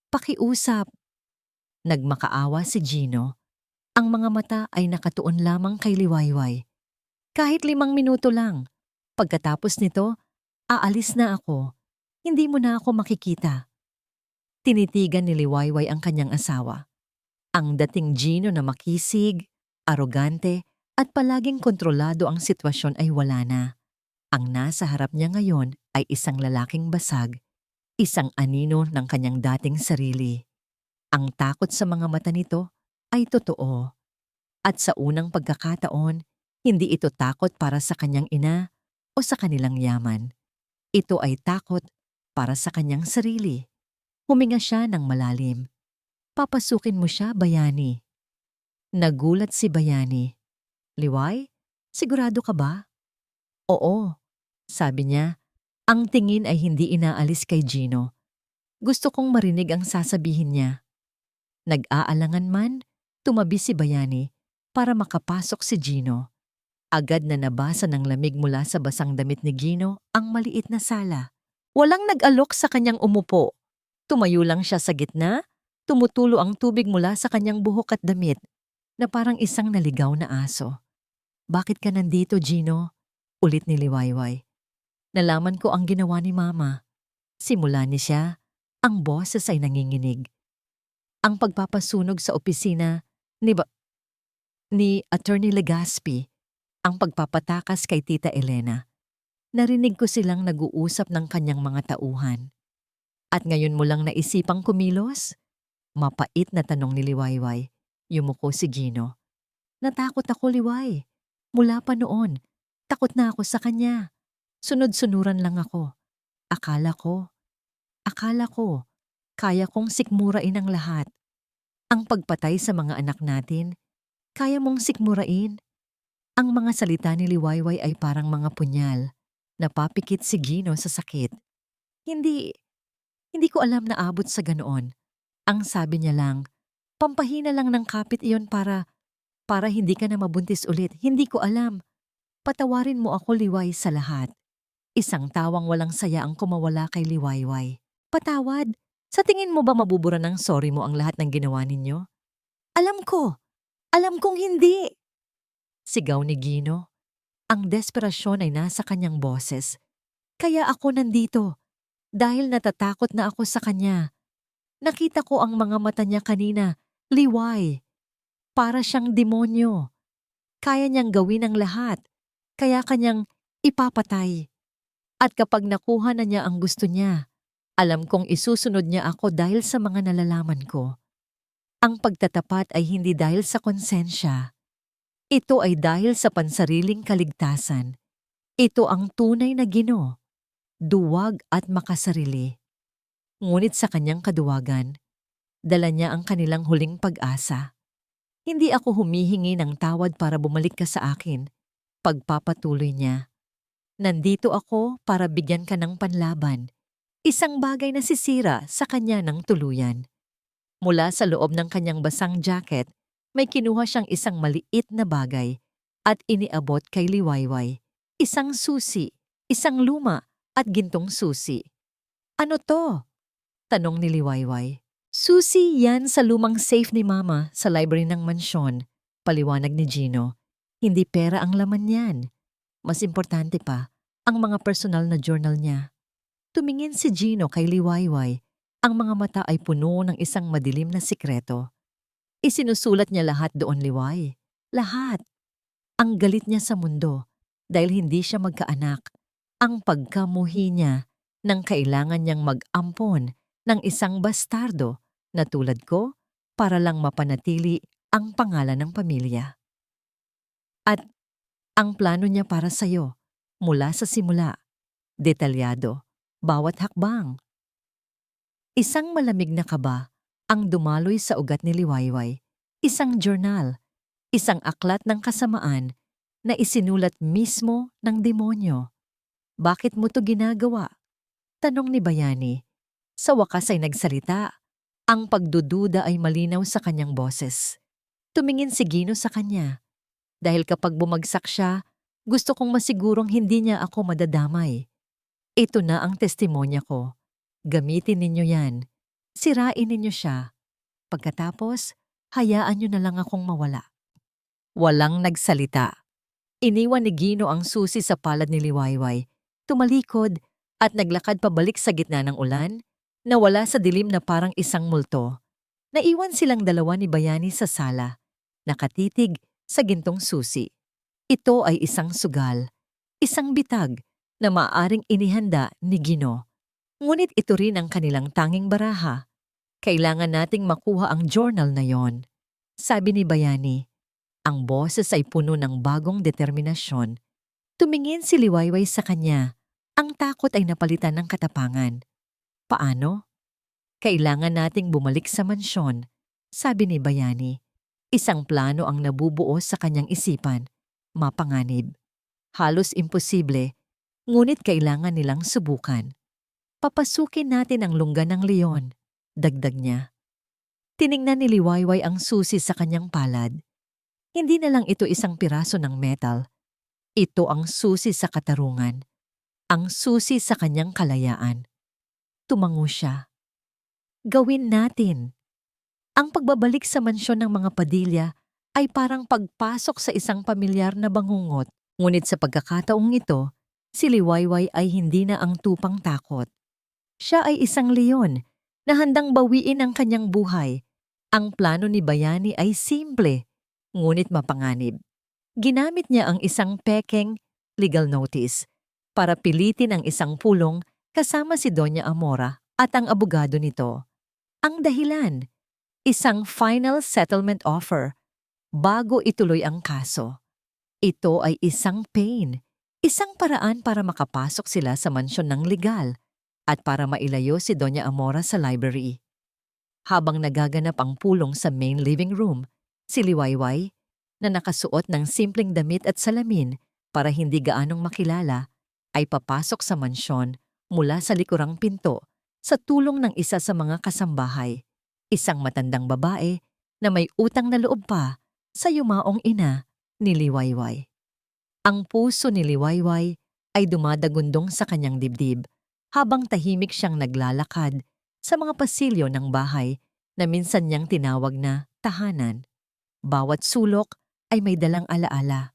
Pakiusap. Nagmakaawa si Gino. Ang mga mata ay nakatuon lamang kay Liwayway. Kahit 5 minuto lang. Pagkatapos nito, aalis na ako. Hindi mo na ako makikita. Tinitigan ni Liwayway ang kanyang asawa. Ang dating Gino na makisig, arogante, at palaging kontrolado ang sitwasyon ay wala na. Ang nasa harap niya ngayon ay isang lalaking basag, isang anino ng kanyang dating sarili. Ang takot sa mga mata nito ay totoo. At sa unang pagkakataon, hindi ito takot para sa kanyang ina o sa kanilang yaman. Ito ay takot para sa kanyang sarili. Huminga siya ng malalim. Papasukin mo siya, Bayani. Nagulat si Bayani. Liway, sigurado ka ba? Oo, sabi niya. Ang tingin ay hindi inaalis kay Gino. Gusto kong marinig ang sasabihin niya. Nag-aalangan man, tumabi si Bayani para makapasok si Gino. Agad na nabasa ng lamig mula sa basang damit ni Gino ang maliit na sala. Walang nag-alok sa kanyang umupo. Tumayo lang siya sa gitna, tumutulo ang tubig mula sa kanyang buhok at damit na parang isang naligaw na aso. Bakit ka nandito, Gino? Ulit ni Liwayway. Nalaman ko ang ginawa ni Mama. Simula ni siya, ang boses ay nanginginig. Ang pagpapasunog sa opisina ni Attorney Legaspi, ang pagpapatakas kay Tita Elena. Narinig ko silang nag-uusap ng kanyang mga tauhan. At ngayon mo lang naisipang kumilos? Mapait na tanong ni Liwayway. Yumuko si Gino. Natakot ako, Liway. Mula pa noon, takot na ako sa kanya. Sunod-sunuran lang ako. Akala ko, kaya kong sikmurain ang lahat. Ang pagpatay sa mga anak natin, kaya mong sikmurain. Ang mga salita ni Liwayway ay parang mga punyal. Napapikit si Gino sa sakit. Hindi ko alam na abot sa ganoon. Ang sabi niya lang, pampahina lang ng kapit iyon para hindi ka na mabuntis ulit. Hindi ko alam. Patawarin mo ako, Liway, sa lahat. Isang tawang walang saya ang kumawala kay Liwayway. Patawad? Sa tingin mo ba mabubura ng sorry mo ang lahat ng ginawa ninyo? Alam kong hindi. Sigaw ni Gino. Ang desperasyon ay nasa kanyang boses. Kaya ako nandito. Dahil natatakot na ako sa kanya. Nakita ko ang mga mata niya kanina, Liway. Para siyang demonyo. Kaya niyang gawin ang lahat. Kaya kanyang ipapatay. At kapag nakuha na niya ang gusto niya, alam kong isusunod niya ako dahil sa mga nalalaman ko. Ang pagtatapat ay hindi dahil sa konsensya. Ito ay dahil sa pansariling kaligtasan. Ito ang tunay na Ginoo. Duwag at makasarili. Ngunit sa kanyang kaduwagan, dala niya ang kanilang huling pag-asa. Hindi ako humihingi ng tawad para bumalik ka sa akin. Pagpapatuloy niya. Nandito ako para bigyan ka ng panlaban. Isang bagay na sisira sa kanya ng tuluyan. Mula sa loob ng kanyang basang jacket, may kinuha siyang isang maliit na bagay at iniabot kay Liwayway. Isang susi, isang luma at gintong susi. Ano to? Tanong ni Liwayway. Susi yan sa lumang safe ni Mama sa library ng mansyon. Paliwanag ni Gino, hindi pera ang laman niyan. Mas importante pa, ang mga personal na journal niya. Tumingin si Gino kay Liwayway. Ang mga mata ay puno ng isang madilim na sikreto. Isinusulat niya lahat doon, Liway. Lahat. Ang galit niya sa mundo dahil hindi siya magkaanak. Ang pagkamuhi niya nang kailangan niyang mag-ampon ng isang bastardo na tulad ko para lang mapanatili ang pangalan ng pamilya. At ang plano niya para sa'yo, mula sa simula, detalyado, bawat hakbang. Isang malamig na kaba ang dumaloy sa ugat ni Liwayway. Isang journal, isang aklat ng kasamaan na isinulat mismo ng demonyo. Bakit mo to ginagawa? Tanong ni Bayani. Sa wakas ay nagsalita. Ang pagdududa ay malinaw sa kanyang boses. Tumingin si Gino sa kanya. Dahil kapag bumagsak siya, gusto kong masigurong hindi niya ako madadamay. Ito na ang testimonya ko. Gamitin ninyo yan. Sirain ninyo siya. Pagkatapos, hayaan nyo na lang akong mawala. Walang nagsalita. Iniwan ni Gino ang susi sa palad ni Liwayway. Tumalikod at naglakad pabalik sa gitna ng ulan, nawala sa dilim na parang isang multo. Naiwan silang dalawa ni Bayani sa sala, nakatitig sa gintong susi. Ito ay isang sugal, isang bitag na maaaring inihanda ni Gino. Ngunit ito rin ang kanilang tanging baraha. Kailangan nating makuha ang journal na yon. Sabi ni Bayani, ang boses ay puno ng bagong determinasyon. Tumingin si Liwayway sa kanya. Ang takot ay napalitan ng katapangan. Paano? Kailangan nating bumalik sa mansyon, sabi ni Bayani. Isang plano ang nabubuo sa kanyang isipan. Mapanganib. Halos imposible, ngunit kailangan nilang subukan. Papasukin natin ang lungga ng leon, dagdag niya. Tiningnan ni Liwayway ang susi sa kanyang palad. Hindi na lang ito isang piraso ng metal. Ito ang susi sa katarungan. Ang susi sa kanyang kalayaan. Tumango siya. Gawin natin. Ang pagbabalik sa mansyon ng mga Padilla ay parang pagpasok sa isang pamilyar na bangungot. Ngunit sa pagkakataong ito, si Liwayway ay hindi na ang tupang takot. Siya ay isang leon na handang bawiin ang kanyang buhay. Ang plano ni Bayani ay simple, ngunit mapanganib. Ginamit niya ang isang pekeng legal notice para pilitin ang isang pulong kasama si Doña Amora at ang abogado nito. Ang dahilan, isang final settlement offer bago ituloy ang kaso. Ito ay isang pain, isang paraan para makapasok sila sa mansyon ng legal at para mailayo si Doña Amora sa library. Habang nagaganap ang pulong sa main living room, si Liwayway, na nakasuot ng simpleng damit at salamin para hindi gaanong makilala, ay papasok sa mansyon mula sa likurang pinto sa tulong ng isa sa mga kasambahay, isang matandang babae na may utang na loob pa sa yumaong ina ni Liwayway. Ang puso ni Liwayway ay dumadagundong sa kanyang dibdib habang tahimik siyang naglalakad sa mga pasilyo ng bahay na minsan niyang tinawag na tahanan. Bawat sulok ay may dalang alaala.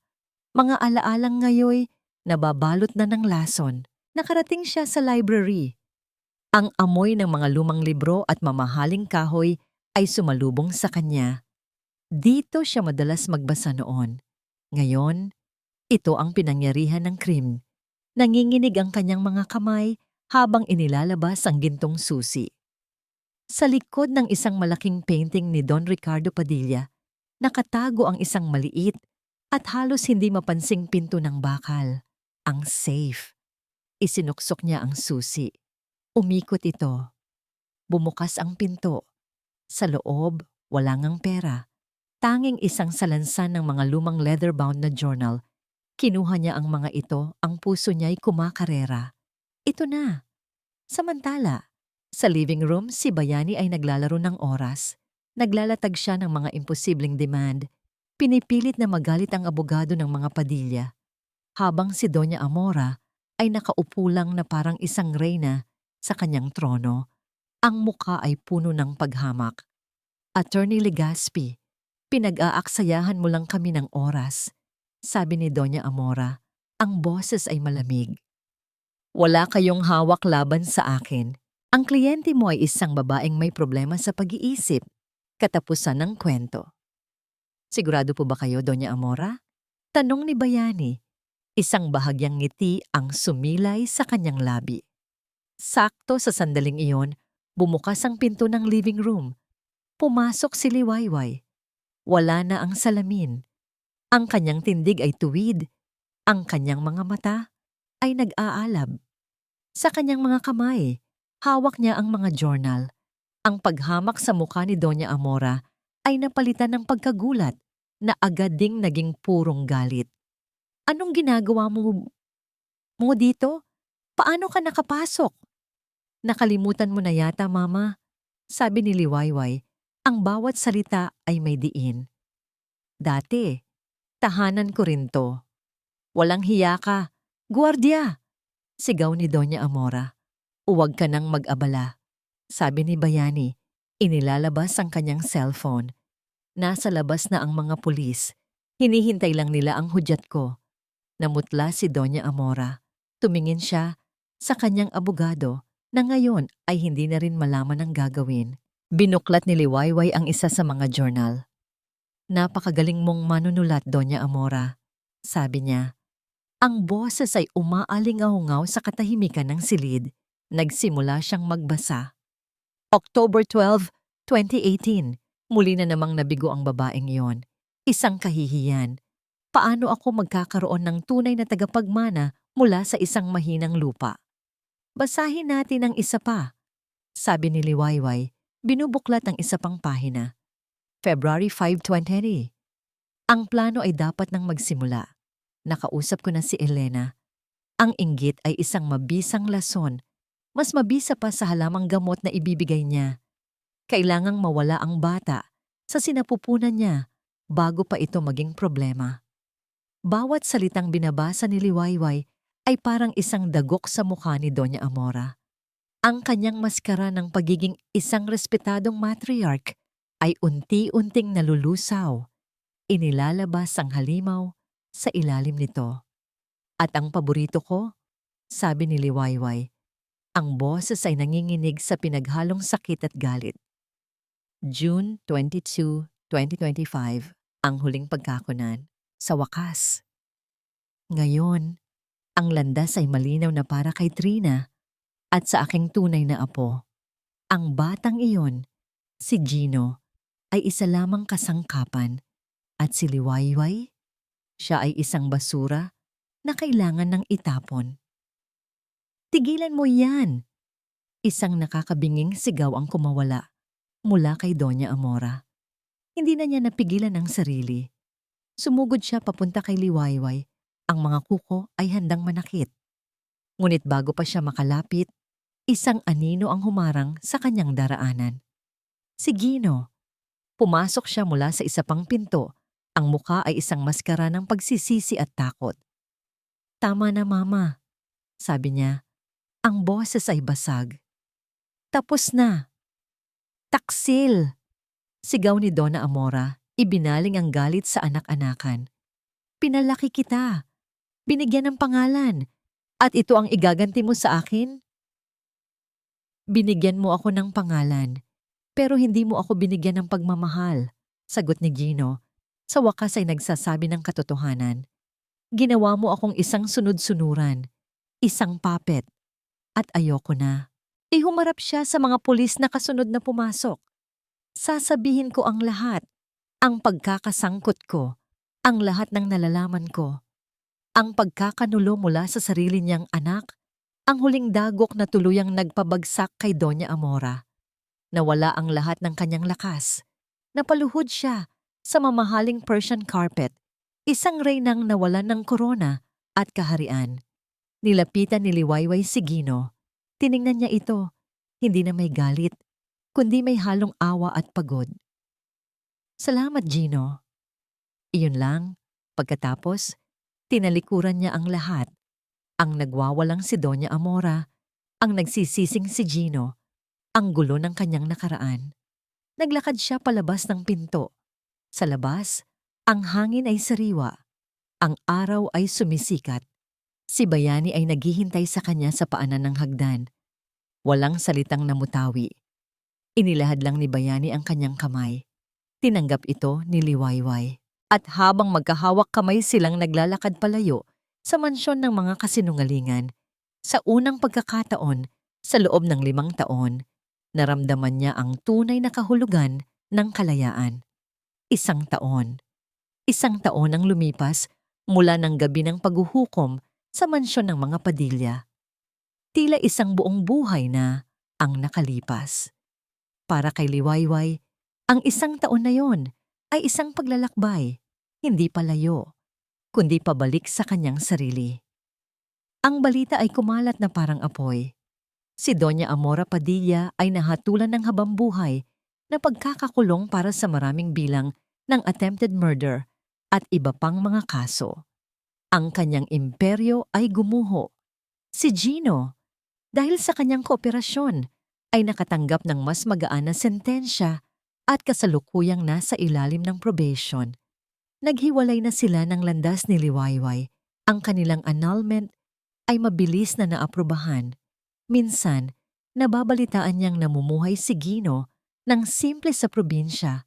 Mga alaalang ngayoy nababalot na ng lason. Nakarating siya sa library. Ang amoy ng mga lumang libro at mamahaling kahoy ay sumalubong sa kanya. Dito siya madalas magbasa noon. Ngayon, ito ang pinangyarihan ng krim. Nanginginig ang kanyang mga kamay habang inilalabas ang gintong susi. Sa likod ng isang malaking painting ni Don Ricardo Padilla, nakatago ang isang maliit at halos hindi mapansing pinto ng bakal. Ang safe. Isinuksok niya ang susi. Umikot ito. Bumukas ang pinto. Sa loob, wala ngang pera. Tanging isang salansan ng mga lumang leather-bound na journal. Kinuha niya ang mga ito, ang puso niya'y kumakarera. Ito na. Samantala, sa living room, si Bayani ay naglalaro ng oras. Naglalatag siya ng mga imposibleng demand. Pinipilit na magalit ang abogado ng mga Padilla. Habang si Doña Amora ay nakaupo lang na parang isang reyna sa kanyang trono, ang muka ay puno ng paghamak. Attorney Legaspi, Pinag-aaksayahan mo lang kami ng oras, sabi ni Doña Amora. Ang boses ay malamig. Wala kayong hawak laban sa akin. Ang kliyente mo ay isang babaeng may problema sa pag-iisip. Katapusan ng kwento. Sigurado po ba kayo, Doña Amora? Tanong ni Bayani. Isang bahagyang ngiti ang sumilay sa kanyang labi. Sakto sa sandaling iyon, bumukas ang pinto ng living room. Pumasok si Liwayway. Wala na ang salamin. Ang kanyang tindig ay tuwid. Ang kanyang mga mata ay nag-aalab. Sa kanyang mga kamay, hawak niya ang mga journal. Ang paghamak sa mukha ni Doña Amora ay napalitan ng pagkagulat na agad ding naging purong galit. Anong ginagawa mo dito? Paano ka nakapasok? Nakalimutan mo na yata, Mama. Sabi ni Liwayway, ang bawat salita ay may diin. Dati, tahanan ko rin to. Walang hiya ka. Guardia! Sigaw ni Doña Amora. Huwag ka nang mag-abala. Sabi ni Bayani, inilalabas ang kanyang cellphone. Nasa labas na ang mga pulis. Hinihintay lang nila ang hudyat ko. Namutla si Doña Amora. Tumingin siya sa kanyang abogado na ngayon ay hindi na rin malaman ang gagawin. Binuklat ni Liwayway ang isa sa mga journal. Napakagaling mong manunulat, Doña Amora. Sabi niya. Ang boses ay umaaling-ahungaw sa katahimikan ng silid. Nagsimula siyang magbasa. October 12, 2018. Muli na namang nabigo ang babaeng iyon. Isang kahihiyan. Paano ako magkakaroon ng tunay na tagapagmana mula sa isang mahinang lupa? Basahin natin ang isa pa. Sabi ni Liwayway, binubuklat ang isa pang pahina. February 5, 2020. Ang plano ay dapat nang magsimula. Nakausap ko na si Elena. Ang inggit ay isang mabisang lason. Mas mabisa pa sa halamang gamot na ibibigay niya. Kailangang mawala ang bata sa sinapupunan niya bago pa ito maging problema. Bawat salitang binabasa ni Liwayway ay parang isang dagok sa mukha ni Doña Amora. Ang kanyang maskara ng pagiging isang respetadong matriarch ay unti-unting nalulusaw. Inilalabas ang halimaw sa ilalim nito. At ang paborito ko, sabi ni Liwayway, ang boses ay nanginginig sa pinaghalong sakit at galit. June 22, 2025, ang huling pagkakunan. Sa wakas. Ngayon, ang landas ay malinaw na para kay Trina at sa aking tunay na apo. Ang batang iyon, si Gino, ay isa lamang kasangkapan at si Liwayway, siya ay isang basura na kailangan ng itapon. Tigilan mo yan! Isang nakakabinging sigaw ang kumawala mula kay Doña Amora. Hindi na niya napigilan ang sarili. Sumugod siya papunta kay Liwayway. Ang mga kuko ay handang manakit. Ngunit bago pa siya makalapit, isang anino ang humarang sa kanyang daraanan. Si Gino. Pumasok siya mula sa isa pang pinto. Ang mukha ay isang maskara ng pagsisisi at takot. Tama na, Mama, sabi niya. Ang boses ay basag. Tapos na. Taksil! Sigaw ni Donna Amora. Ibinaling ang galit sa anak-anakan. Pinalaki kita. Binigyan ng pangalan. At ito ang igaganti mo sa akin? Binigyan mo ako ng pangalan. Pero hindi mo ako binigyan ng pagmamahal. Sagot ni Gino. Sa wakas ay nagsasabi ng katotohanan. Ginawa mo akong isang sunod-sunuran. Isang puppet. At ayoko na. Ihumarap siya sa mga pulis na kasunod na pumasok. Sasabihin ko ang lahat. Ang pagkakasangkot ko, ang lahat ng nalalaman ko, ang pagkakanulo mula sa sarili niyang anak, ang huling dagok na tuluyang nagpabagsak kay Doña Amora. Nawala ang lahat ng kanyang lakas. Napaluhod siya sa mamahaling Persian carpet, isang reynang nawalan ng korona at kaharian. Nilapitan ni Liwayway si Gino. Tiningnan niya ito, hindi na may galit, kundi may halong awa at pagod. Salamat, Gino. Iyon lang. Pagkatapos, tinalikuran niya ang lahat. Ang nagwawalang si Doña Amora, ang nagsisising si Gino, ang gulo ng kanyang nakaraan. Naglakad siya palabas ng pinto. Sa labas, ang hangin ay sariwa, ang araw ay sumisikat. Si Bayani ay naghihintay sa kanya sa paanan ng hagdan. Walang salitang namutawi. Inilahad lang ni Bayani ang kanyang kamay. Tinanggap ito ni Liwayway. At habang magkahawak kamay silang naglalakad palayo sa mansyon ng mga kasinungalingan, sa unang pagkakataon, sa loob ng 5 taon, naramdaman niya ang tunay na kahulugan ng kalayaan. 1 taon. 1 taon ang lumipas mula ng gabi ng paghuhukom sa mansyon ng mga Padilla. Tila isang buong buhay na ang nakalipas. Para kay Liwayway, ang 1 taon na yon ay isang paglalakbay, hindi palayo, kundi pabalik sa kanyang sarili. Ang balita ay kumalat na parang apoy. Si Doña Amora Padilla ay nahatulan ng habambuhay na pagkakakulong para sa maraming bilang ng attempted murder at iba pang mga kaso. Ang kanyang imperyo ay gumuho. Si Gino, dahil sa kanyang kooperasyon, ay nakatanggap ng mas magaan na sentensya at kasalukuyang nasa ilalim ng probation. Naghiwalay na sila ng landas ni Liwayway. Ang kanilang annulment ay mabilis na naaprubahan. Minsan, nababalitaan niyang namumuhay si Gino ng simple sa probinsya,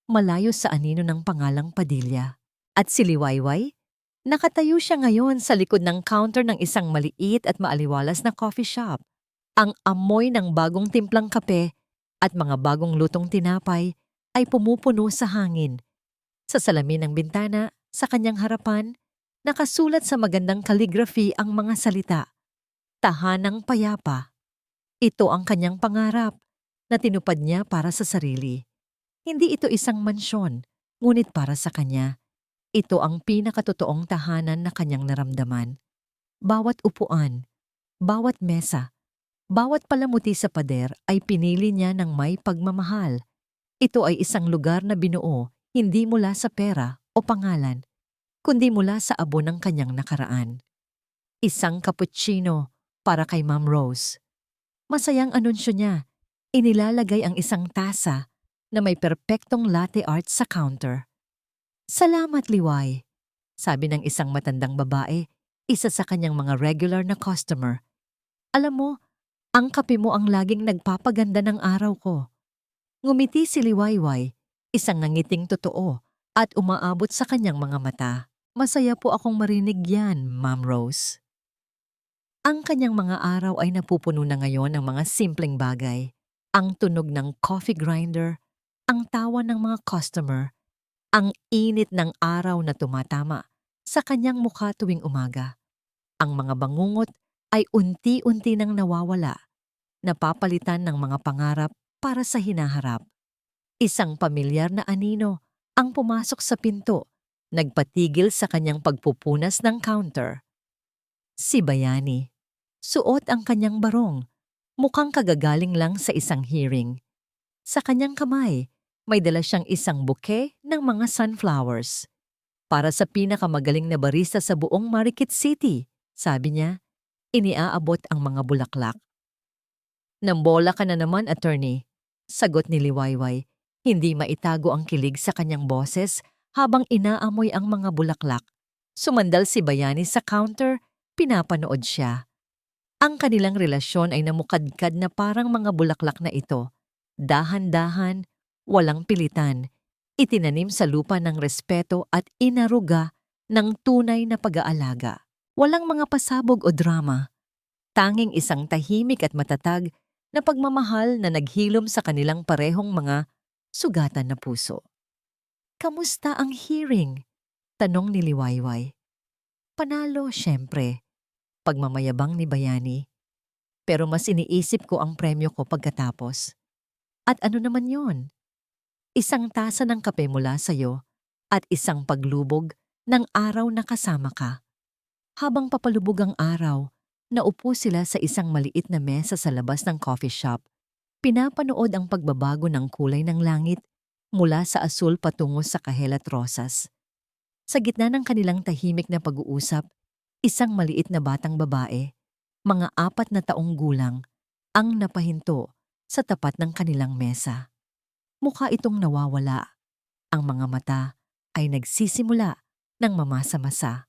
malayo sa anino ng pangalang Padilla. At si Liwayway, nakatayo siya ngayon sa likod ng counter ng isang maliit at maaliwalas na coffee shop. Ang amoy ng bagong timplang kape at mga bagong lutong tinapay ay pumupuno sa hangin. Sa salamin ng bintana, sa kanyang harapan, nakasulat sa magandang calligraphy ang mga salita. Tahanang payapa. Ito ang kanyang pangarap na tinupad niya para sa sarili. Hindi ito isang mansyon, ngunit para sa kanya, ito ang pinakatotoong tahanan na kanyang naramdaman. Bawat upuan, bawat mesa, bawat palamuti sa pader ay pinili niya ng may pagmamahal. Ito ay isang lugar na binuo hindi mula sa pera o pangalan, kundi mula sa abo ng kanyang nakaraan. Isang cappuccino para kay Ma'am Rose. Masayang anunsyo niya, inilalagay ang isang tasa na may perpektong latte art sa counter. Salamat, Liway, sabi ng isang matandang babae, isa sa kanyang mga regular na customer. Alam mo, ang kape mo ang laging nagpapaganda ng araw ko. Ngumiti si Liwayway, isang nangiting totoo at umaabot sa kanyang mga mata. Masaya po akong marinig yan, Ma'am Rose. Ang kanyang mga araw ay napupuno na ngayon ng mga simpleng bagay. Ang tunog ng coffee grinder, ang tawa ng mga customer, ang init ng araw na tumatama sa kanyang mukha tuwing umaga. Ang mga bangungot ay unti-unti nang nawawala, napapalitan ng mga pangarap para sa hinaharap. Isang pamilyar na anino ang pumasok sa pinto, nagpatigil sa kanyang pagpupunas ng counter. Si Bayani. Suot ang kanyang barong, mukhang kagagaling lang sa isang hearing. Sa kanyang kamay, may dala siyang isang bouquet ng mga sunflowers. Para sa pinakamagaling na barista sa buong Marikit City, sabi niya, iniaabot ang mga bulaklak. Nambola ka na naman, attorney, sagot ni Liwayway. Hindi maitago ang kilig sa kanyang boses habang inaamoy ang mga bulaklak. Sumandal si Bayani sa counter, pinapanood siya. Ang kanilang relasyon ay namukadkad na parang mga bulaklak na ito. Dahan-dahan, walang pilitan, itinanim sa lupa ng respeto at inaruga ng tunay na pag-aalaga. Walang mga pasabog o drama. Tanging isang tahimik at matatag na pagmamahal na naghilom sa kanilang parehong mga sugatan na puso. Kamusta ang hearing? Tanong ni Liwayway. Panalo, syempre. Pagmamayabang ni Bayani. Pero mas iniisip ko ang premyo ko pagkatapos. At ano naman yon? Isang tasa ng kape mula sa'yo at isang paglubog ng araw na kasama ka. Habang papalubog ang araw, naupo sila sa isang maliit na mesa sa labas ng coffee shop. Pinapanood ang pagbabago ng kulay ng langit mula sa asul patungo sa kahelat rosas. Sa gitna ng kanilang tahimik na pag-uusap, isang maliit na batang babae, mga 4 na taong gulang, ang napahinto sa tapat ng kanilang mesa. Mukha itong nawawala. Ang mga mata ay nagsisimula ng mamasa-masa.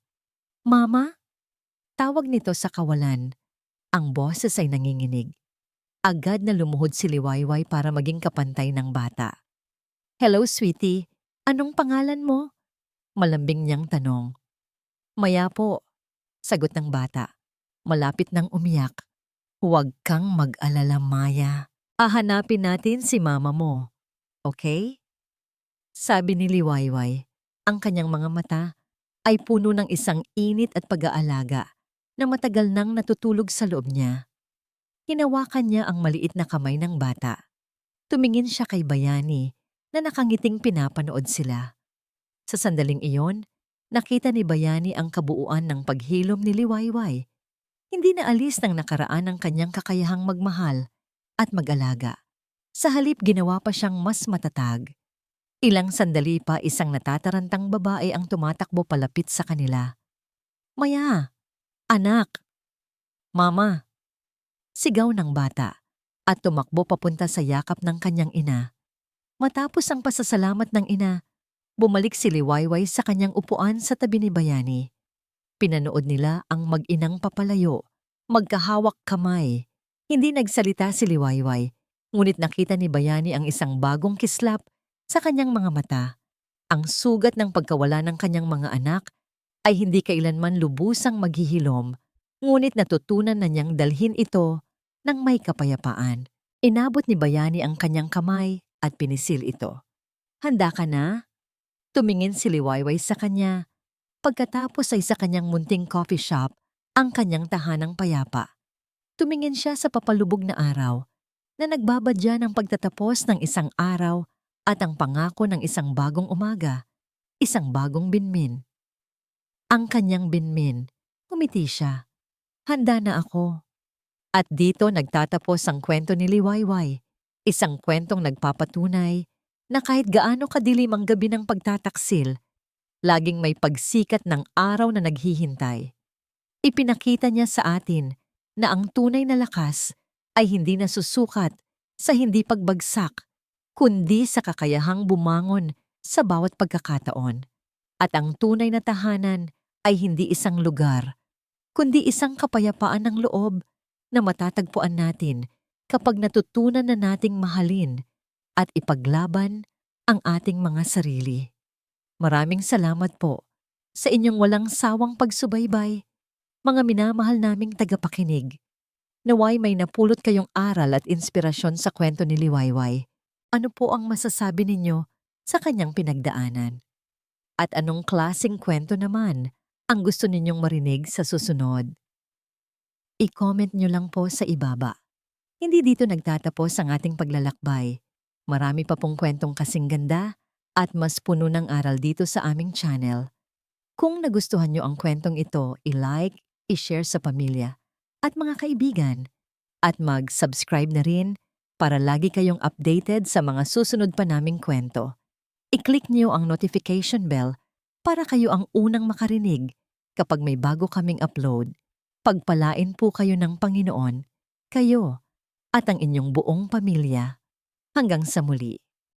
"Mama?" Tawag nito sa kawalan. Ang boses ay nanginginig. Agad na lumuhod si Liwayway para maging kapantay ng bata. "Hello, sweetie. Anong pangalan mo?" Malambing niyang tanong. "Maya po," sagot ng bata. Malapit nang umiyak. "Huwag kang mag-alala, Maya. Hahanapin natin si mama mo. Okay?" Sabi ni Liwayway. Ang kanyang mga mata ay puno ng isang init at pag-aalaga na matagal nang natutulog sa loob niya. Hinawakan niya ang maliit na kamay ng bata. Tumingin siya kay Bayani na nakangiting pinapanood sila. Sa sandaling iyon, nakita ni Bayani ang kabuuan ng paghilom ni Liwayway. Hindi na alis ng nakaraan ang kanyang kakayahang magmahal at mag-alaga. Sa halip ginawa pa siyang mas matatag. Ilang sandali pa isang natatarantang babae ang tumatakbo palapit sa kanila. "Maya! Anak! Mama!" Sigaw ng bata at tumakbo papunta sa yakap ng kanyang ina. Matapos ang pasasalamat ng ina, bumalik si Liwayway sa kanyang upuan sa tabi ni Bayani. Pinanood nila ang mag-inang papalayo, magkahawak kamay. Hindi nagsalita si Liwayway, ngunit nakita ni Bayani ang isang bagong kislap sa kanyang mga mata. Ang sugat ng pagkawala ng kanyang mga anak ay hindi kailanman lubusang maghihilom, ngunit natutunan na niyang dalhin ito ng may kapayapaan. Inabot ni Bayani ang kanyang kamay at pinisil ito. "Handa ka na?" Tumingin si Liwayway sa kanya. Pagkatapos ay sa kanyang munting coffee shop, ang kanyang tahanang payapa. Tumingin siya sa papalubog na araw na nagbabadya ng pagtatapos ng isang araw at ang pangako ng isang bagong umaga, isang bagong binmin. Ang kanyang binmin, umiti siya. "Handa na ako." At dito nagtatapos ang kwento ni Liwayway, isang kwentong nagpapatunay na kahit gaano kadilim ang gabi ng pagtataksil, laging may pagsikat ng araw na naghihintay. Ipinakita niya sa atin na ang tunay na lakas ay hindi nasusukat sa hindi pagbagsak, kundi sa kakayahang bumangon sa bawat pagkakataon. At ang tunay na tahanan ay hindi isang lugar, kundi isang kapayapaan ng loob na matatagpuan natin kapag natutunan na nating mahalin at ipaglaban ang ating mga sarili. Maraming salamat po sa inyong walang sawang pagsubaybay, mga minamahal naming tagapakinig. Naway may napulot kayong aral at inspirasyon sa kwento ni Liwayway. Ano po ang masasabi ninyo sa kanyang pinagdaanan? At anong klaseng kwento naman ang gusto ninyong marinig sa susunod? I-comment nyo lang po sa ibaba. Hindi dito nagtatapos ang ating paglalakbay. Marami pa pong kwentong kasing ganda at mas puno ng aral dito sa aming channel. Kung nagustuhan nyo ang kwentong ito, i-like, i-share sa pamilya at mga kaibigan, at mag-subscribe na rin para lagi kayong updated sa mga susunod pa naming kwento. I-click nyo ang notification bell para kayo ang unang makarinig kapag may bago kaming upload. Pagpalain po kayo ng Panginoon, kayo at ang inyong buong pamilya. Hanggang sa muli.